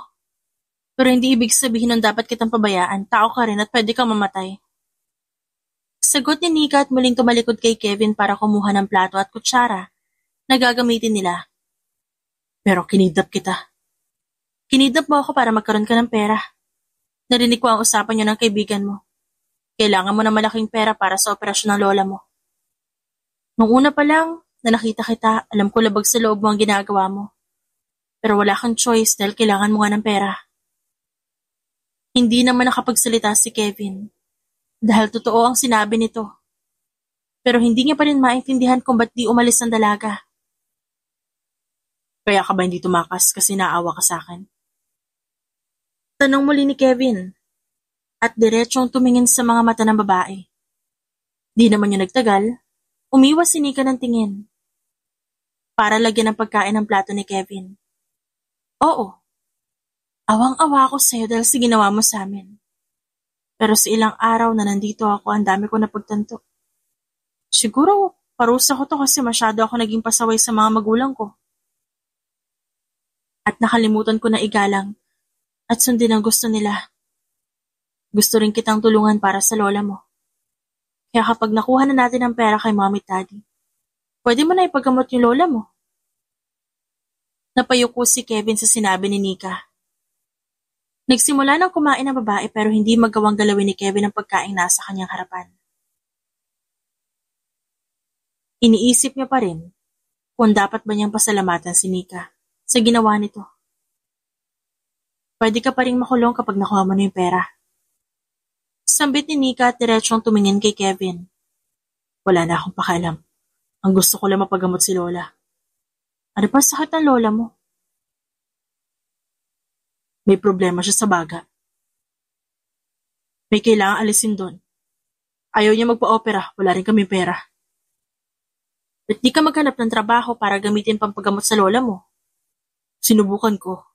Pero hindi ibig sabihin nun dapat kitang pabayaan. Tao ka rin at pwede kang mamatay. Sagot ni Nika at muling tumalikod kay Kevin para kumuha ng plato at kutsara na gagamitin nila. Pero kinidnap kita. Kinidnap mo ako para magkaroon ka ng pera. Narinig ko ang usapan niyo ng kaibigan mo. Kailangan mo ng malaking pera para sa operasyon ng lola mo. Nung una pa lang, na nakita kita, alam ko labag sa loob mo ang ginagawa mo. Pero wala kang choice dahil kailangan mo nga ng pera. Hindi naman nakapagsalita si Kevin dahil totoo ang sinabi nito. Pero hindi niya pa rin maintindihan kung ba't di umalis ang dalaga. Kaya ka ba hindi tumakas kasi naawa ka sa akin? Tanong muli ni Kevin at diretsong tumingin sa mga mata ng babae. Di naman niya nagtagal, umiwas si Nika ng tingin para lagyan ng pagkain ng plato ni Kevin. Oo, awang-awa ako sa'yo dahil sa ginawa mo sa amin. Pero sa ilang araw na nandito ako, ang dami ko napagtanto. Siguro, parusa ko to kasi masyado ako naging pasaway sa mga magulang ko. At nakalimutan ko na igalang at sundin ang gusto nila. Gusto rin kitang tulungan para sa lola mo. Kaya kapag nakuha na natin ang pera kay mommy at daddy, pwede mo na ipagamot yung lola mo. Napayuko si Kevin sa sinabi ni Nika. Nagsimula ng kumain ang babae pero hindi magawang galawin ni Kevin ang pagkain nasa kanyang harapan. Iniisip niya pa rin kung dapat ba niyang pasalamatan si Nika sa ginawa nito. Pwede ka pa rin makulong kapag nakuha mo na yung pera. Sambit ni Nika at diretsong tumingin kay Kevin. Wala na akong pakialam. Ang gusto ko lang mapagamot si Lola. Ano pa sakit ng lola mo? May problema siya sa baga. May kailangang alisin doon. Ayaw niya magpa-opera, wala rin kami pera. At di ka maghanap ng trabaho para gamitin pampagamot sa lola mo? Sinubukan ko.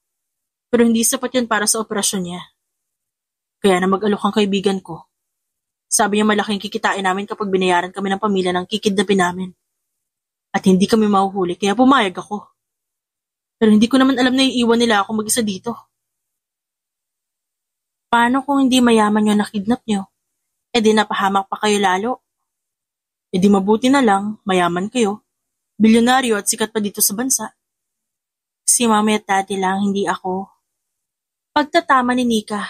Pero hindi sapat yan para sa operasyon niya. Kaya na mag-alok ang kaibigan ko. Sabi niya malaking kikitain namin kapag binayaran kami ng pamilya ng kikidnapin namin. At hindi kami mahuhuli kaya pumayag ako. Pero hindi ko naman alam na iiwan nila ako mag-isa dito. Paano kung hindi mayaman yung nakidnap nyo? E di napahamak pa kayo lalo. E di mabuti na lang, mayaman kayo. Bilyonaryo at sikat pa dito sa bansa. Si mami at daddy lang, hindi ako. Pagtatama ni Nika.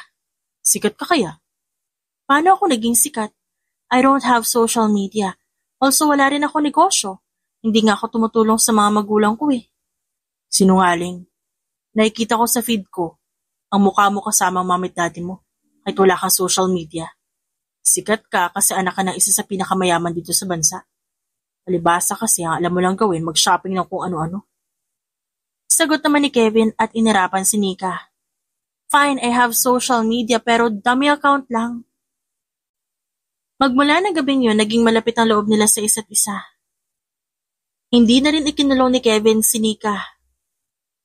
Sikat ka kaya? Paano ako naging sikat? I don't have social media. Also, wala rin ako negosyo. Hindi nga ako tumutulong sa mga magulang ko eh. Sinungaling. Nakikita ko sa feed ko, ang mukha mo kasama ang mami at daddy mo, kahit wala kang social media. Sikat ka kasi anak ka ng isa sa pinakamayaman dito sa bansa. Palibasa kasi ang alam mo lang gawin, mag-shopping ng kung ano-ano. Sagot naman ni Kevin at inirapan si Nika. Fine, I have social media pero dummy account lang. Magmula ng gabing yun, naging malapit ang loob nila sa isa't isa. Hindi na rin ikinulong ni Kevin si Nika.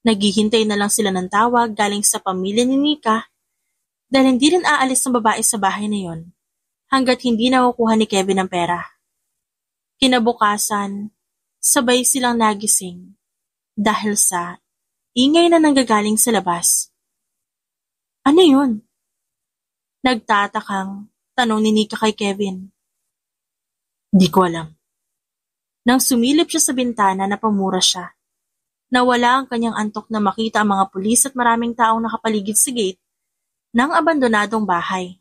Naghihintay na lang sila ng tawag galing sa pamilya ni Nika dahil hindi rin aalis ng babae sa bahay na yon hanggat hindi nakukuha ni Kevin ang pera. Kinabukasan, sabay silang nagising dahil sa ingay na nanggagaling sa labas. Ano yun? Nagtatakang tanong ni Nika kay Kevin. Di ko alam. Nang sumilip siya sa bintana, napamura siya. Nawala ang kanyang antok na makita ang mga pulis at maraming taong nakapaligid sa gate ng abandonadong bahay.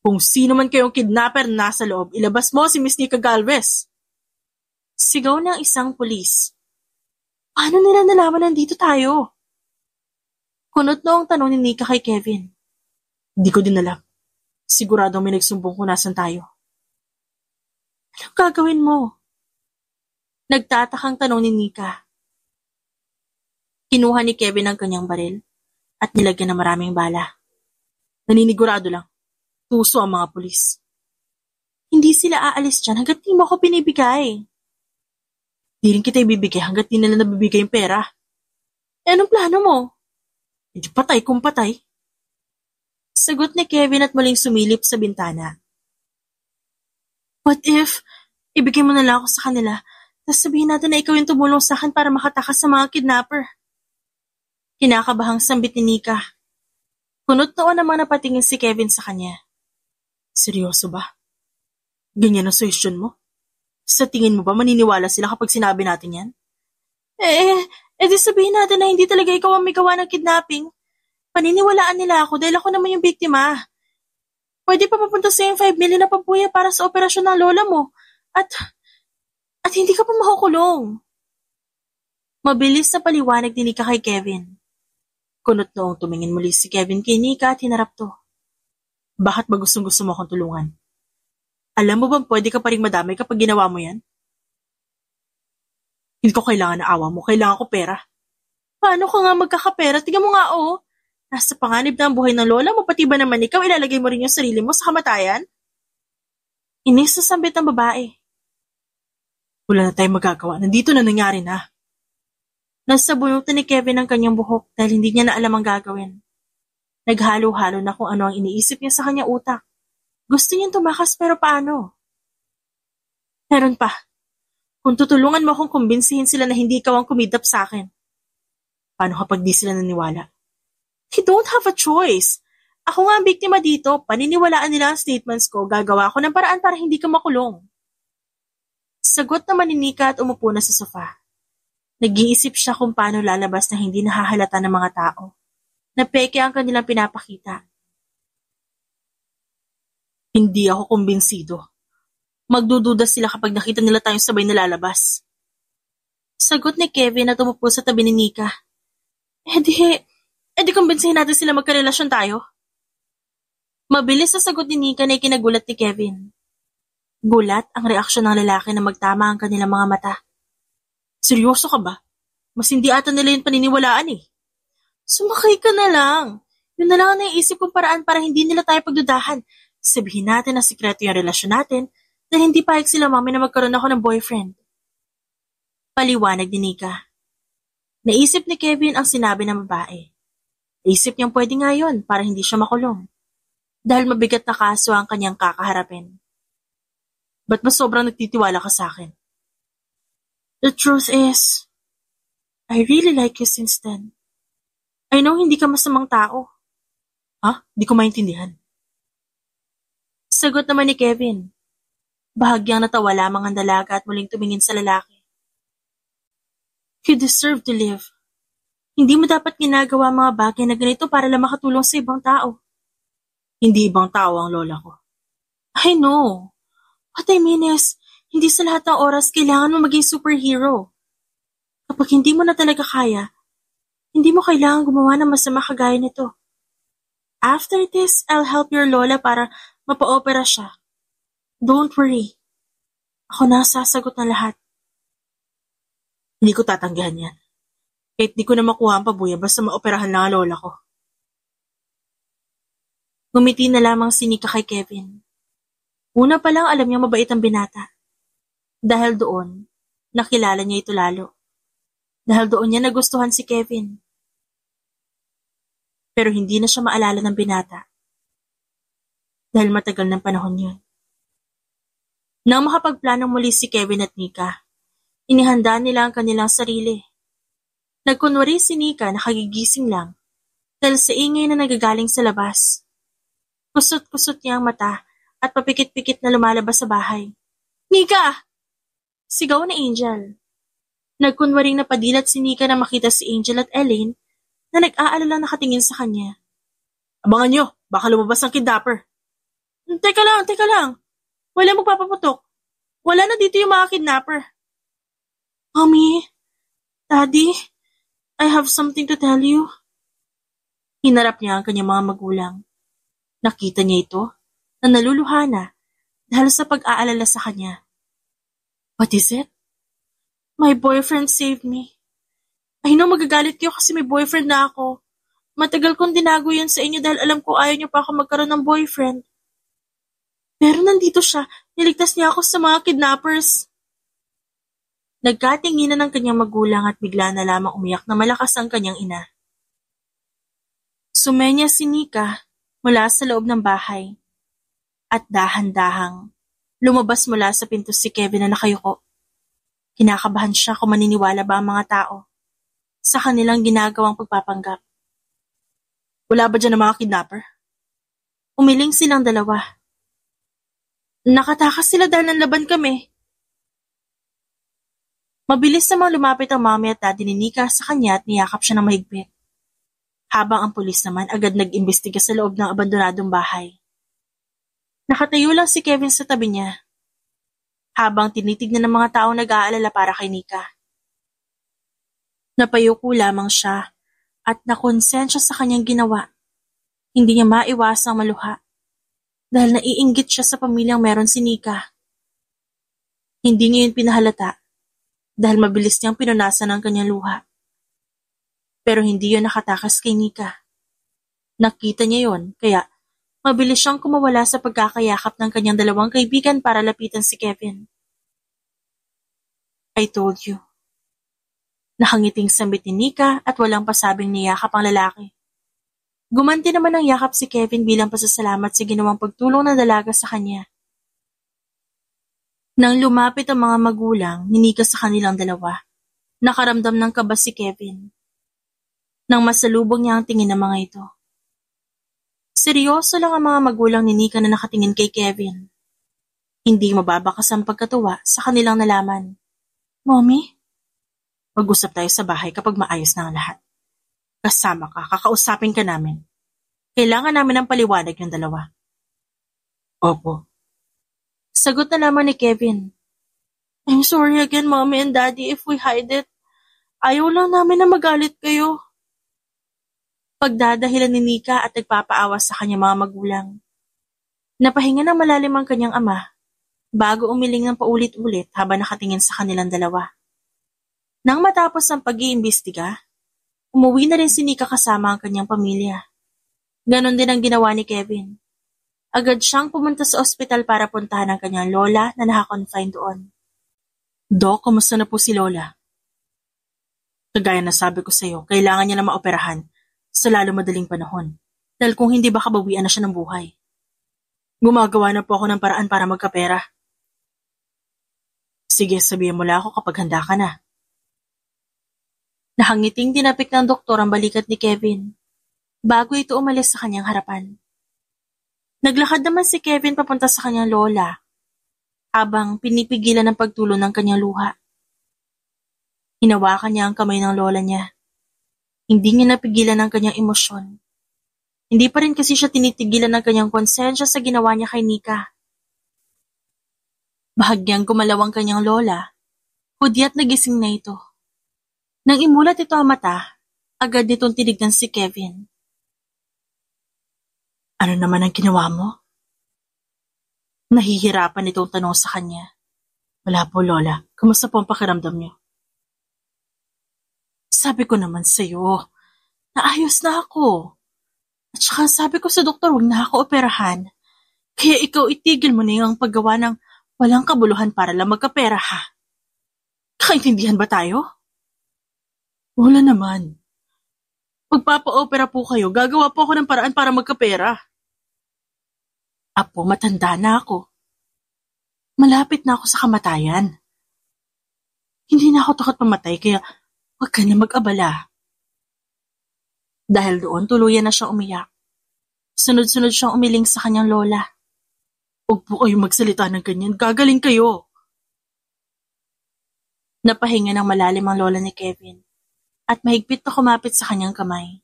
Kung sino man kayong kidnapper na nasa loob, ilabas mo si Miss Nika Galvez. Sigaw ng isang pulis. Paano nila nalaman nandito tayo? Kunot noong tanong ni Nika kay Kevin. Di ko din alam. Siguradong may nagsumbong kung nasan tayo. Anong gagawin mo? Nagtatakang tanong ni Nika. Kinuha ni Kevin ang kanyang baril at nilagyan ng maraming bala. Naninigurado lang. Tuso ang mga pulis. Hindi sila aalis dyan hanggat di mo ako binibigay. Di rin kita ibibigay hanggat di nila nabibigay yung pera. Anong plano mo? Medyo patay kung patay. Sagot ni Kevin at muling sumilip sa bintana. What if ibigay mo na lang ako sa kanila, tapos sabihin natin na ikaw yung tumulong sa akin para makatakas sa mga kidnapper? Kinakabahang sambit ni Nika. Kunot noon namang napatingin si Kevin sa kanya. Seryoso ba? Ganyan ang suggestion mo? Sa tingin mo ba maniniwala sila kapag sinabi natin yan? Di sabihin natin na hindi talaga ikaw ang may gawa ng kidnapping. Paniniwalaan nila ako dahil ako naman yung biktima. Pwede pa papunta sa yung 5 million na pampuya para sa operasyon ng lola mo. At hindi ka pa makukulong. Mabilis na paliwanag ni Nika kay Kevin. Kunot noong tumingin muli si Kevin kay Nika at hinarap to. Bakit ba gustong-gusto mo akong tulungan? Alam mo bang pwede ka pa rin madamay kapag ginawa mo yan? Hindi ko kailangan na awa mo, kailangan ko pera. Paano ka nga magkakapera? Tingnan mo nga nasa panganib na ang buhay ng lola mo, pati ba naman ikaw ilalagay mo rin yung sarili mo sa kamatayan? Inis na sambit ng babae. Wala na tayong magagawa, nandito na nangyari na. Nasa bunutan ni Kevin ang kanyang buhok dahil hindi niya na alam ang gagawin. Naghalo-halo na kung ano ang iniisip niya sa kanyang utak. Gusto niyang tumakas pero paano? Meron pa. Kung tutulungan mo akong kumbinsihin sila na hindi ikaw ang kumidnap sa akin. Paano kapag di sila naniwala? You don't have a choice. Ako nga ang biktima dito. Paniniwalaan nila ang statements ko. Gagawa ko ng paraan para hindi ka makulong. Sagot naman ni Nika at umupo na sa sofa. Nag-iisip siya kung paano lalabas na hindi nahahalata ng mga tao. Na peke ang kanilang pinapakita. Hindi ako kumbinsido. Magdududa sila kapag nakita nila tayong sabay na lalabas. Sagot ni Kevin at umupo sa tabi ni Nika. Di kumbinsihin natin sila magkarelasyon tayo. Mabilis sa sagot ni Nika na ikinagulat ni Kevin. Gulat ang reaksyon ng lalaki na magtama ang kanilang mga mata. Seryoso ka ba? Mas hindi ata nila yung paniniwalaan eh. Sumakay ka na lang. Yun na lang ang naiisip kong paraan para hindi nila tayo pagdudahan. Sabihin natin na sikreto yung relasyon natin dahil hindi pahig sila mami na magkaroon ako ng boyfriend. Paliwanag ni Nika. Naisip ni Kevin ang sinabi ng babae. Naisip niyang pwede nga yun para hindi siya makulong. dahil mabigat na kaso ang kanyang kakaharapin. Ba't ba sobrang nagtitiwala ka sa akin? The truth is, I really like you since then. I know hindi ka masamang tao. Ha? Di ko maintindihan. Sagot naman ni Kevin. Bahagyang natawa lamang ang dalaga at muling tumingin sa lalaki. You deserve to live. Hindi mo dapat ginagawa mga bagay na ganito para lang makatulong sa ibang tao. Hindi ibang tao ang lola ko. I know. What I mean is, hindi sa lahat ng oras kailangan mo maging superhero. Kapag hindi mo na talaga kaya, hindi mo kailangan gumawa ng masama kagaya nito. After this, I'll help your lola para mapa-opera siya. Don't worry. Ako na sasagot ng lahat. Hindi ko tatanggihan yan. Kahit di ko na makuha ang pabuya basta maoperahan lang ang lola ko. Ngumiti na lamang si Nika kay Kevin. Una pa lang alam niyang mabait ang binata. Dahil doon, nakilala niya ito lalo. Dahil doon niya nagustuhan si Kevin. Pero hindi na siya maalala ng binata. Dahil matagal ng panahon yun. Nang makapagplanong muli si Kevin at Nika, inihanda nila ang kanilang sarili. Nagkunwari si Nika na kagigising lang dahil sa ingay na nagagaling sa labas. Kusot-kusot niya ang mata at papikit-pikit na lumalabas sa bahay. Nika! Sigaw ni Angel. Nagkunwaring napadilat si Nika na makita si Angel at Elaine na nag-aalala nakatingin sa kanya. Abangan nyo, baka lumabas ang kidnapper. Teka lang. Wala magpapaputok. Wala na dito yung mga kidnapper. Mommy, Daddy, I have something to tell you. Hinarap niya ang kanyang mga magulang. Nakita niya ito na naluluha na dahil sa pag-aalala sa kanya. What is it? My boyfriend saved me. I know magagalit kayo kasi may boyfriend na ako. Matagal kong tinago yan sa inyo dahil alam ko ayaw niyo pa ako magkaroon ng boyfriend. Pero nandito siya, niligtas niya ako sa mga kidnappers. Nagkatinginan ng kanyang magulang at bigla na lamang umiyak na malakas ang kanyang ina. Sumenya si Nika mula sa loob ng bahay. At dahan-dahang, lumabas mula sa pinto si Kevin na nakayuko. Kinakabahan siya kung maniniwala ba ang mga tao sa kanilang ginagawang pagpapanggap. Wala ba dyan ang mga kidnapper? Umiling silang dalawa. Nakatakas sila dahil nanlaban kami. Mabilis namang lumapit ang mami at daddy ni Nika sa kanya at niyakap siya ng mahigpit. Habang ang pulis naman agad nag-imbestiga sa loob ng abandonadong bahay. Nakatayo lang si Kevin sa tabi niya. Habang tinitignan ng mga taong nag-aalala para kay Nika. Napayuko lamang siya at nakonsensya sa kanyang ginawa. Hindi niya maiwasang maluha dahil naiinggit siya sa pamilyang meron si Nika. Hindi niya yun pinahalata dahil mabilis niyang pinunasan ang kanyang luha. Pero hindi yun nakatakas kay Nika. Nakita niya yun kaya mabilis siyang kumawala sa pagkakayakap ng kanyang dalawang kaibigan para lapitan si Kevin. I told you. Nakangiting sambit ni Nika at walang pasabing niyakap ang lalaki. Gumanti naman ang yakap si Kevin bilang pasasalamat sa ginawang pagtulong ng dalaga sa kanya. Nang lumapit ang mga magulang ni Nika sa kanilang dalawa, nakaramdam ng kaba si Kevin. Nang masalubong niya ang tingin ng mga ito. Seryoso lang ang mga magulang ni Nika na nakatingin kay Kevin. Hindi mababakas ang pagkatuwa sa kanilang nalaman. Mommy? Mag-usap tayo sa bahay kapag maayos na ang lahat. Kasama ka, kakausapin ka namin. Kailangan namin ng paliwanag yung dalawa. Opo. Sagot na naman ni Kevin. I'm sorry again, Mommy and Daddy, if we hide it. Ayaw lang namin na magalit kayo. Pagdadahilan ni Nika at nagpapaawas sa kanyang mga magulang. Napahinga ng malalim ang kanyang ama bago umiling ng paulit-ulit habang nakatingin sa kanilang dalawa. Nang matapos ang pag-iimbestiga, umuwi na rin si Nika kasama ang kanyang pamilya. Ganon din ang ginawa ni Kevin. Agad siyang pumunta sa ospital para puntahan ang kanyang lola na nakakonfine doon. Doc, kumusta na po si Lola? Kagaya na sabi ko sa iyo, kailangan niya na maoperahan sa lalo madaling panahon. Dahil kung hindi baka bawian na siya ng buhay. Gumagawa na po ako ng paraan para magkapera. Sige, sabihin mo lang ako kapag handa ka na. Nakangiting tinapik ng doktor ang balikat ni Kevin bago ito umalis sa kanyang harapan. Naglakad naman si Kevin papunta sa kanyang lola habang pinipigilan ng pagtulo ng kanyang luha. Hinawakan niya ang kamay ng lola niya. Hindi niya napigilan ang kanyang emosyon. Hindi pa rin kasi siya tinitigilan ng kanyang konsensya sa ginawa niya kay Nika. Bahagyang gumalaw ang kanyang lola, hudyat nagising na ito. Nang imulat ito ang mata, agad nitong tinignan si Kevin. Ano naman ang ginawa mo? Nahihirapan itong tanong sa kanya. Wala po, Lola. Kamusta po ang pakiramdam niyo? Sabi ko naman sa'yo, naayos na ako. At saka sabi ko sa doktor, huwag na ako operahan. Kaya ikaw itigil mo na yung paggawa ng walang kabuluhan para lang magkapera, ha? Kakaintindihan ba tayo? Wala naman. Pagpapa-opera po kayo, gagawa po ako ng paraan para magkapera. Apo, matanda na ako. Malapit na ako sa kamatayan. Hindi na ako takot mamatay, kaya huwag ka na mag-abala. Dahil doon, tuluyan na siyang umiyak. Sunod-sunod siyang umiling sa kanyang lola. Huwag po kayong magsalita ng ganyan, gagaling kayo. Napahinga ng malalim ang lola ni Kevin at mahigpit na kumapit sa kanyang kamay.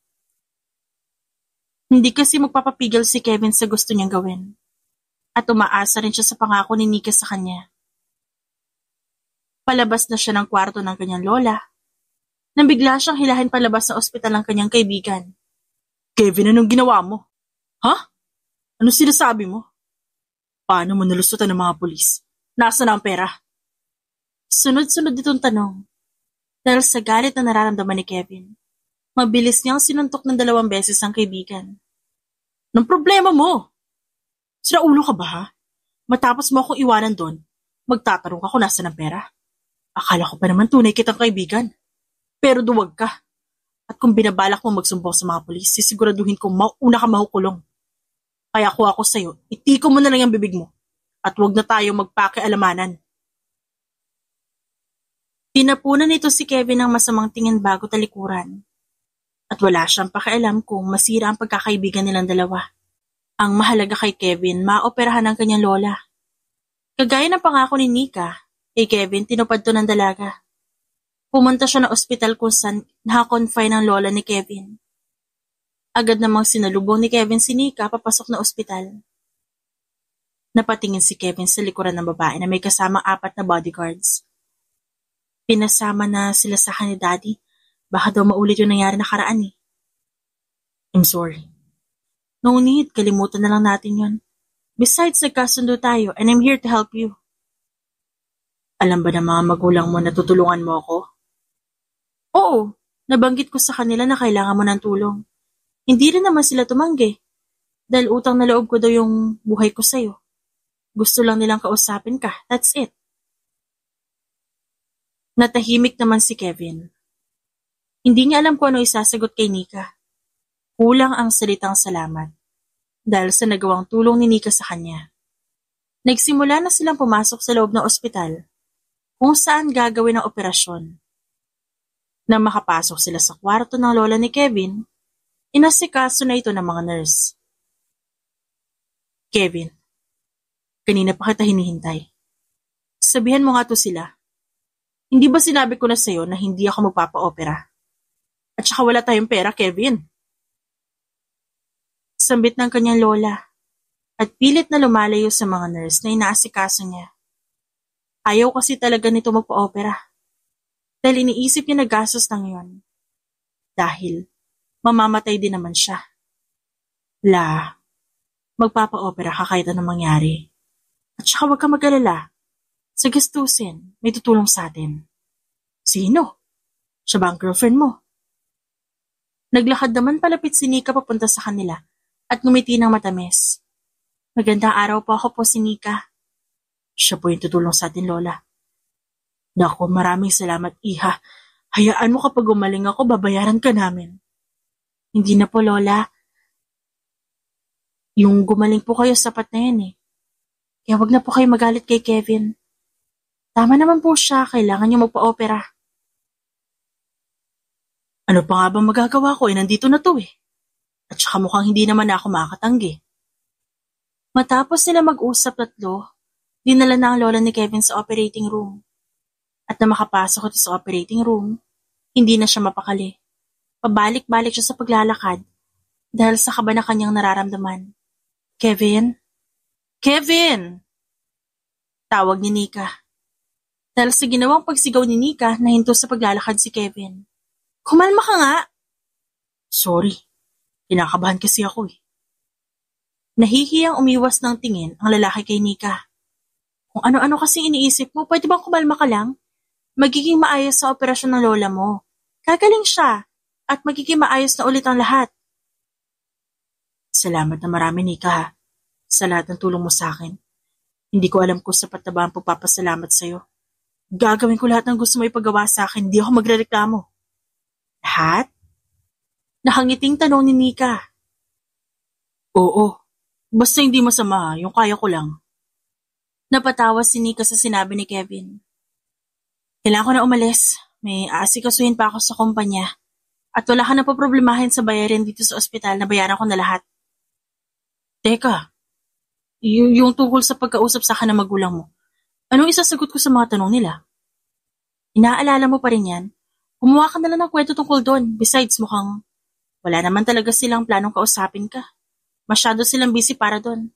Hindi kasi magpapapigil si Kevin sa gusto niyang gawin at umaasa rin siya sa pangako ni Nika sa kanya. Palabas na siya ng kwarto ng kanyang lola nang bigla siyang hilahin palabas sa ospital ng kanyang kaibigan. Kevin, anong ginawa mo? Ha? Ano sinasabi mo? Paano mo nalusutan ng mga pulis? Nasaan na ang pera? Sunod-sunod itong tanong. Dahil sa galit na nararamdaman ni Kevin, mabilis niyang sinuntok ng 2 beses ang kaibigan. Anong problema mo? Sira ulo ka ba, ha? Matapos mo akong iwanan doon, magtatarong ka kung nasaan ang pera. Akala ko pa naman tunay kitang kaibigan. Pero duwag ka. At kung binabalak mo magsumbong sa mga pulis, sisiguraduhin kong mauna ka mahukulong. Kaya ako sa'yo, itiko mo na lang ang bibig mo. At huwag na tayo magpakialamanan. Tinapunan nito si Kevin ng masamang tingin bago talikuran. At wala siyang pakialam kung masira ang pagkakaibigan nilang dalawa. Ang mahalaga kay Kevin, maoperahan ang kanyang lola. Kagaya ng pangako ni Nika, kay Kevin tinupad to ng dalaga. Pumunta siya ng ospital kung saan nakakonfine ang lola ni Kevin. Agad namang sinalubong ni Kevin si Nika papasok na ospital. Napatingin si Kevin sa likuran ng babae na may kasamang 4 na bodyguards. Pinasama na sila sa ni Daddy. Baka daw maulit yung nangyari nakaraan eh. I'm sorry. No need, kalimutan na lang natin yon. Besides, nagkasundo tayo and I'm here to help you. Alam ba ng mga magulang mo na tutulungan mo ako? Oo, nabanggit ko sa kanila na kailangan mo ng tulong. Hindi rin naman sila tumanggi. Dahil utang na loob ko daw yung buhay ko sa'yo. Gusto lang nilang kausapin ka, that's it. Natahimik naman si Kevin. Hindi niya alam kung ano isasagot kay Nika. Kulang ang salitang salamat. Dahil sa nagawang tulong ni Nika sa kanya. Nagsimula na silang pumasok sa loob ng ospital kung saan gagawin ang operasyon. Nang makapasok sila sa kwarto ng lola ni Kevin, inasikaso na ito ng mga nurse. Kevin, kanina pa kita hinihintay. Sabihan mo nga to sila. Hindi ba sinabi ko na sa'yo na hindi ako magpapa-opera? At saka wala tayong pera, Kevin. Sambit ng kanyang lola at pilit na lumalayo sa mga nurse na inaasikaso niya. Ayaw kasi talaga nito magpa-opera. Dahil iniisip niya na gastos lang yun. Dahil mamamatay din naman siya. Magpapa-opera ka kahit anong mangyari. At saka huwag ka mag-alala. Sa gastusin, may tutulong sa atin. Sino? Siya ba ang girlfriend mo? Naglakad naman palapit si Nika papunta sa kanila at ngumiti ng matamis. Magandang araw po, ako po si Nika. Siya po yung tutulong sa atin, Lola. Naku, maraming salamat, Iha. Hayaan mo kapag gumaling ako, babayaran ka namin. Hindi na po, Lola. Yung gumaling po kayo sapat na yan eh. Kaya wag na po kayo magalit kay Kevin. Tama naman po siya, kailangan niyo magpa-opera. Ano pa nga bang magagawa ko nandito na to eh. At saka mukhang hindi naman ako makakatanggi. Matapos nila mag-usap tatlo, dinala na ang lola ni Kevin sa operating room. At na makapasok ito sa operating room, hindi na siya mapakali. Pabalik-balik siya sa paglalakad dahil sa kaba na kanyang nararamdaman. Kevin? Kevin! Tawag ni Nika. Dahil sa ginawang pagsigaw ni Nika, nahinto sa paglalakad si Kevin. Kumalma ka nga! Sorry, kinakabahan kasi ako eh. Nahihiyang umiwas ng tingin ang lalaki kay Nika. Kung ano-ano kasi iniisip mo, pwede bang kumalma ka lang? Magiging maayos sa operasyon ng lola mo. Gagaling siya at magiging maayos na ulit ang lahat. Salamat na marami, Nika ha, sa lahat ng tulong mo sa akin. Hindi ko alam kung sapat na ba ang pagpapasalamat sa'yo. Gagawin ko lahat ng gusto mo ipagawa sa akin, hindi ako magrereklamo. Lahat? Nakangiting tanong ni Nika. Oo, basta hindi masama, yung kaya ko lang. Napatawa si Nika sa sinabi ni Kevin. Kailangan ko na umalis. May aasikasuhin pa ako sa kumpanya. At wala ka na paproblemahin sa bayarin dito sa ospital na bayaran ko na lahat. Teka, yung tungkol sa pagkausap sa akin ng magulang mo, anong isasagot ko sa mga tanong nila? Inaalala mo pa rin yan? Gumawa ka na lang ng kwento tungkol doon. Besides, mukhang wala naman talaga silang planong kausapin ka. Masyado silang busy para doon.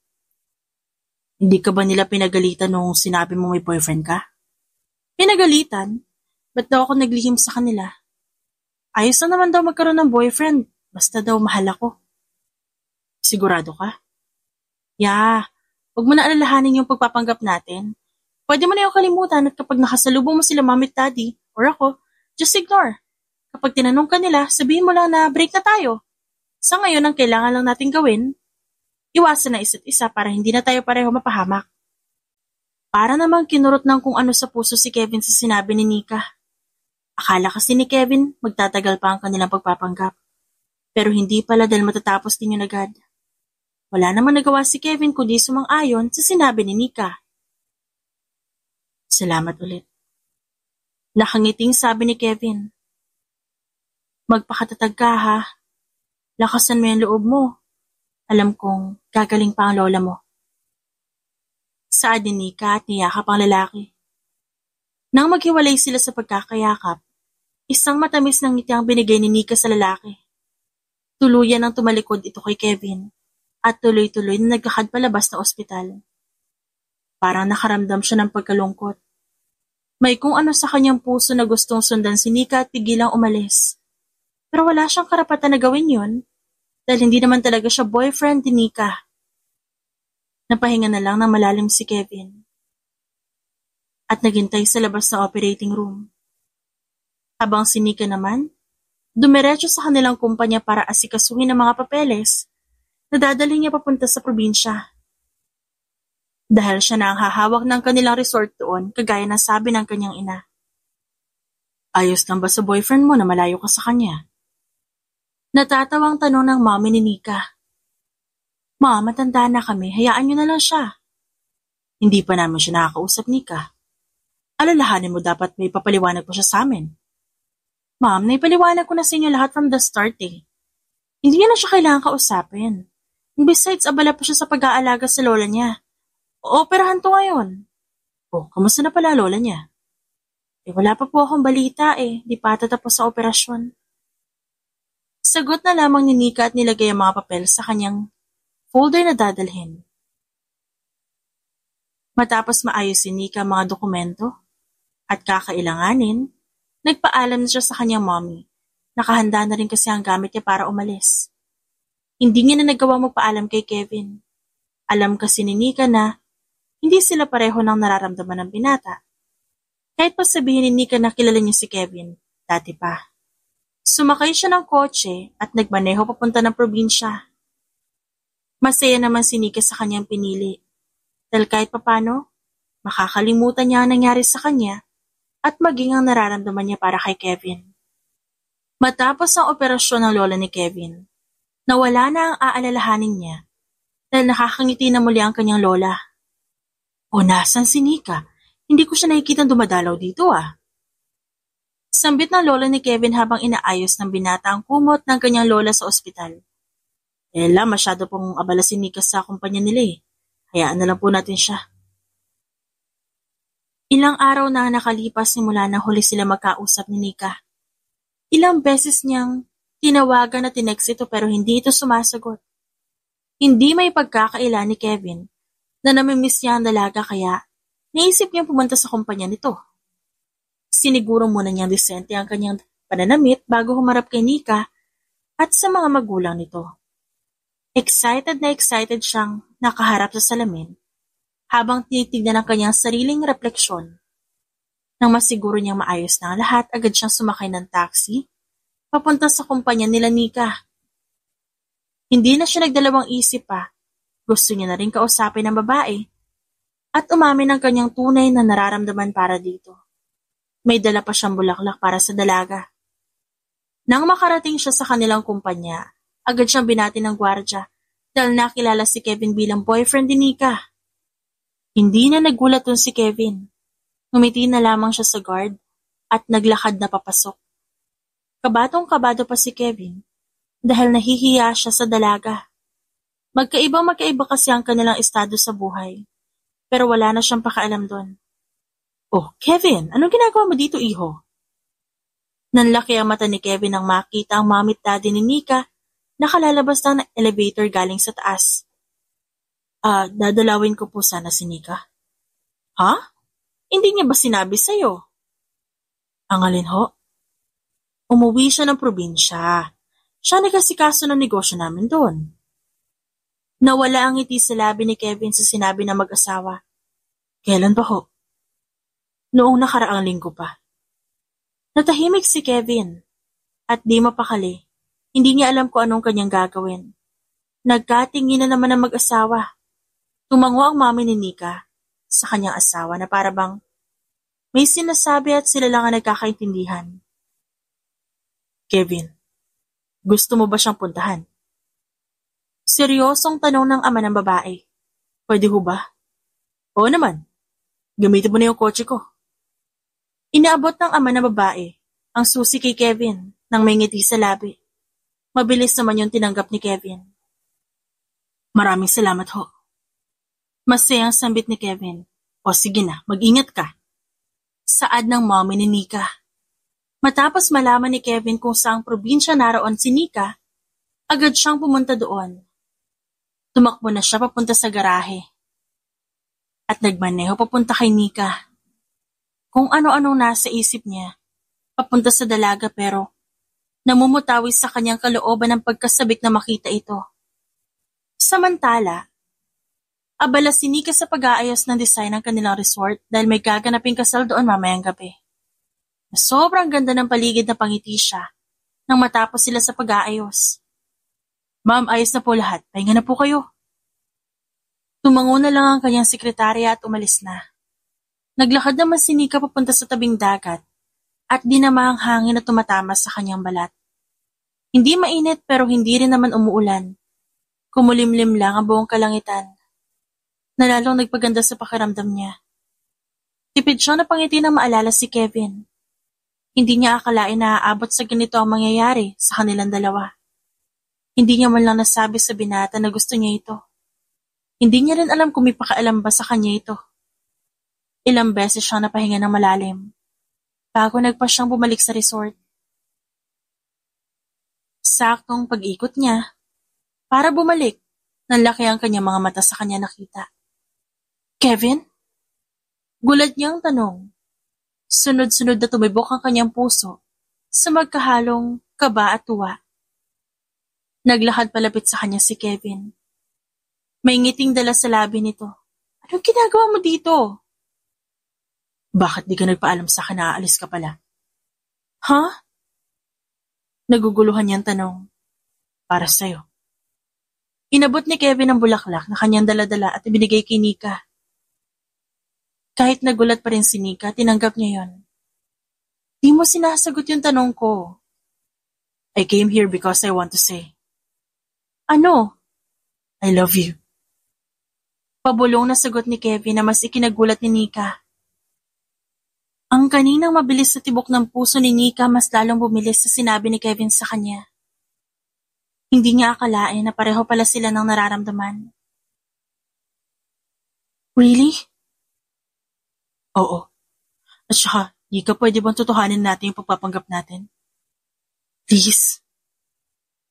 Hindi ka ba nila pinagalitan nung sinabi mo may boyfriend ka? Pinagalitan? Ba't daw ako naglihim sa kanila? Ayos na naman daw magkaroon ng boyfriend. Basta daw mahal ako. Sigurado ka? Huwag mo na alalahanin yung pagpapanggap natin. Pwede mo na yung kalimutan at kapag nakasalubong mo sila mami at daddy, or ako, just ignore. Kapag tinanong ka nila, sabihin mo lang na break na tayo. Sa ngayon, ang kailangan lang natin gawin, iwasan na isa't isa para hindi na tayo pareho mapahamak. Para namang kinurot ng kung ano sa puso si Kevin sa sinabi ni Nika. Akala kasi ni Kevin magtatagal pa ang kanilang pagpapanggap. Pero hindi pala dahil matatapos din yun agad. Wala namang nagawa si Kevin kundi sumang-ayon sa sinabi ni Nika. Salamat ulit. Nakangiting sabi ni Kevin. Magpakatatag ka ha. Lakasan mo yung loob mo. Alam kong gagaling pa ang lola mo. Saad ni Nika at niyakap ang lalaki. Nang maghiwalay sila sa pagkakayakap, isang matamis ng ngiti ang binigay ni Nika sa lalaki. Tuluyan ang tumalikod ito kay Kevin at tuloy-tuloy na naglakad palabas ng ospital. Parang nakaramdam siya ng pagkalungkot. May kung ano sa kanyang puso na gustong sundan si Nika at pigilang umalis. Pero wala siyang karapatan na gawin yun dahil hindi naman talaga siya boyfriend ni Nika. Napahinga na lang ng malalim si Kevin at naghintay sa labas ng operating room. Habang si Nika naman, dumiretso sa kanilang kumpanya para asikasuhin ang mga papeles na dadalhin niya papunta sa probinsya. Dahil siya na ang hahawak ng kanilang resort doon, kagaya ng sabi ng kanyang ina. Ayos lang ba sa boyfriend mo na malayo ka sa kanya? Natatawang tanong ng mami ni Nika. Ma, matanda na kami, hayaan niyo na lang siya. Hindi pa namin siya nakakausap, Nika. Alalahanin mo dapat may papaliwanag pa siya sa amin. Ma'am, naipaliwanag ko na sa inyo lahat from the start eh. Hindi niya na siya kailangan kausapin. Besides, abala pa siya sa pag-aalaga sa lola niya. Ooperahan to ngayon. Kamusta na pala lola niya? Wala pa po akong balita eh. Di pa tatapos sa operasyon. Sagot na lamang ni Nika at nilagay ang mga papel sa kanyang folder na dadalhin. Matapos maayos si Nika ang mga dokumento at kakailanganin, nagpaalam na siya sa kanyang mommy. Nakahanda na rin kasi ang gamit niya para umalis. Hindi niya na nagawa magpaalam kay Kevin. Alam kasi ni Nika na hindi sila pareho ng nararamdaman ng binata. Kahit pa sabihin ni Nika na kilala niya si Kevin, dati pa. Sumakay siya ng kotse at nagmaneho papunta ng probinsya. Masaya naman si Nika sa kanyang pinili. Dahil kahit papano, makakalimutan niya ang nangyari sa kanya at maging ang nararamdaman niya para kay Kevin. Matapos ang operasyon ng lola ni Kevin, nawala na ang aalalahanin niya dahil nakakangiti na muli ang kanyang lola. O nasan si Nika? Hindi ko siya nakikitang dumadalaw dito Sambit ng lola ni Kevin habang inaayos ng binata ang kumot ng kanyang lola sa ospital. Ella, masyado pong abala si Nika sa kumpanya nila Hayaan na lang po natin siya. Ilang araw na nakalipas simula na huli sila magkausap ni Nika. Ilang beses niyang tinawagan at tinext ito pero hindi ito sumasagot. Hindi may pagkakaila ni Kevin na namimiss niya ang dalaga kaya naisip niyang pumunta sa kumpanya nito. Siniguro muna niyang disente ang kanyang pananamit bago humarap kay Nika at sa mga magulang nito. Excited na excited siyang nakaharap sa salamin habang tinitignan ang kanyang sariling refleksyon. Nang masiguro niyang maayos na ang lahat, agad siyang sumakay ng taxi papunta sa kumpanya nila Nika. Hindi na siya nagdalawang isip pa. Gusto niya na rin kausapin ng babae at umamin ang kanyang tunay na nararamdaman para dito. May dala pa siyang bulaklak para sa dalaga. Nang makarating siya sa kanilang kumpanya, agad siyang binati ng gwardya dahil nakilala si Kevin bilang boyfriend ni Nika. Hindi na nagulat dun si Kevin. Ngumiti na lamang siya sa guard at naglakad na papasok. Kabadong-kabado pa si Kevin dahil nahihiya siya sa dalaga. Magkaiba kasi ang kanilang estado sa buhay, pero wala na siyang pakialam doon. Oh, Kevin, anong ginagawa mo dito, iho? Nanlaki ang mata ni Kevin nang makita ang mommy at daddy ni Nika nakalalabas ng elevator galing sa taas. Dadalawin ko po sana si Nika. Ha? Hindi niya ba sinabi sa'yo? Ang alin ho? Umuwi siya ng probinsya. Siya nagkasikaso ng negosyo namin doon. Nawala ang ngiti sa labi ni Kevin sa sinabi ng mag-asawa. Kailan ba ho? Noong nakaraang linggo pa. Natahimik si Kevin at di mapakali. Hindi niya alam kung anong kanyang gagawin. Nagkatingin na naman ang mag-asawa. Tumango ang mami ni Nika sa kanyang asawa na parabang may sinasabi at sila lang ang nagkakaintindihan. Kevin, gusto mo ba siyang puntahan? Seryosong tanong ng ama ng babae. Pwede ho ba? Oo naman. Gamitin mo na yung kotse ko. Inaabot ng ama ng babae ang susi kay Kevin nang may ngiti sa labi. Mabilis naman yung tinanggap ni Kevin. Maraming salamat ho. Masayang sambit ni Kevin. O sige na, mag-ingat ka. Saad ng mommy ni Nika. Matapos malaman ni Kevin kung saang probinsya naroon si Nika, agad siyang pumunta doon. Tumakbo na siya papunta sa garahe. At nagmaneho papunta kay Nika. Kung ano-anong nasa isip niya, papunta sa dalaga pero namumutawi sa kanyang kalooban ng pagkasabik na makita ito. Samantala, abala si Nika sa pag-aayos ng design ng kanilang resort dahil may gaganaping kasal doon mamayang gabi. Sobrang ganda ng paligid na pangiti siya nang matapos sila sa pag-aayos. Ma'am, ayos na po lahat. Pahinga na po kayo. Tumango na lang ang kanyang sekretarya at umalis na. Naglakad naman si Nika papunta sa tabing dagat at dinama ang hangin na tumatama sa kanyang balat. Hindi mainit pero hindi rin naman umuulan. Kumulimlim lang ang buong kalangitan. Nalalong nagpaganda sa pakiramdam niya. Tipid siya na pangiti nang maalala si Kevin. Hindi niya akalain na aabot sa ganito ang mangyayari sa kanilang dalawa. Hindi niya man lang nasabi sa binata na gusto niya ito. Hindi niya rin alam kung may pakialam ba sa kanya ito. Ilang beses siyang napahinga ng malalim bago nagpa siyang bumalik sa resort. Saktong pag-ikot niya, para bumalik, nanlaki ang kanyang mga mata sa kanya nakita. Kevin? Gulat niyang tanong. Sunod-sunod na tumibok ang kanyang puso sa magkahalong kaba at tuwa. Naglakad palapit sa kanya si Kevin. May ngiting dala sa labi nito. Anong ginagawa mo dito? Bakit di ka nagpaalam sa akin na aalis ka pala? Ha? Naguguluhan niyang tanong. Para sa'yo. Inabot ni Kevin ang bulaklak na kanyang daladala at ibinigay kay Nika. Kahit nagulat pa rin si Nika, tinanggap niya yon. Di mo sinasagot yung tanong ko. I came here because I want to say. Ano? I love you. Pabulong na sagot ni Kevin na mas ikinagulat ni Nika. Ang kaninang mabilis sa tibok ng puso ni Nika mas lalong bumilis sa sinabi ni Kevin sa kanya. Hindi niya akalain na pareho pala sila ng nararamdaman. Really? Oo. At saka, Nika, pwede bang totohanin natin yung pagpapanggap natin? Please?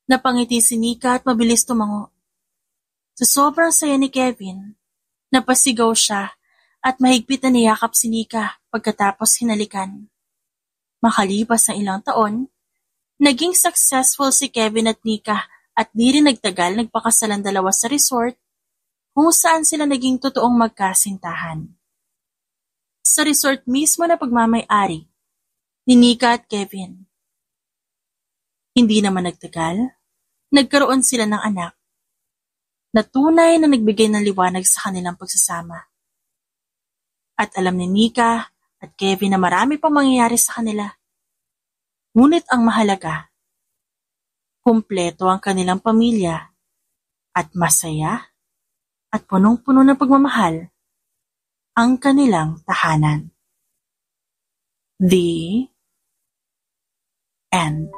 Napangiti si Nika at mabilis tumango. Sa sobrang saya ni Kevin, napasigaw siya at mahigpit na niyakap si Nika pagkatapos hinalikan. Makalipas ng ilang taon, naging successful si Kevin at Nika at di rin nagtagal nagpakasalan dalawa sa resort kung saan sila naging totoong magkasintahan. Sa resort mismo na pagmamay-ari ni Nika at Kevin. Hindi naman nagtagal, nagkaroon sila ng anak na tunay na nagbigay ng liwanag sa kanilang pagsasama. At alam ni Nika at Kevin na marami pang mangyayari sa kanila. Ngunit ang mahalaga, kumpleto ang kanilang pamilya at masaya at punong-puno ng pagmamahal ang kanilang tahanan. The End.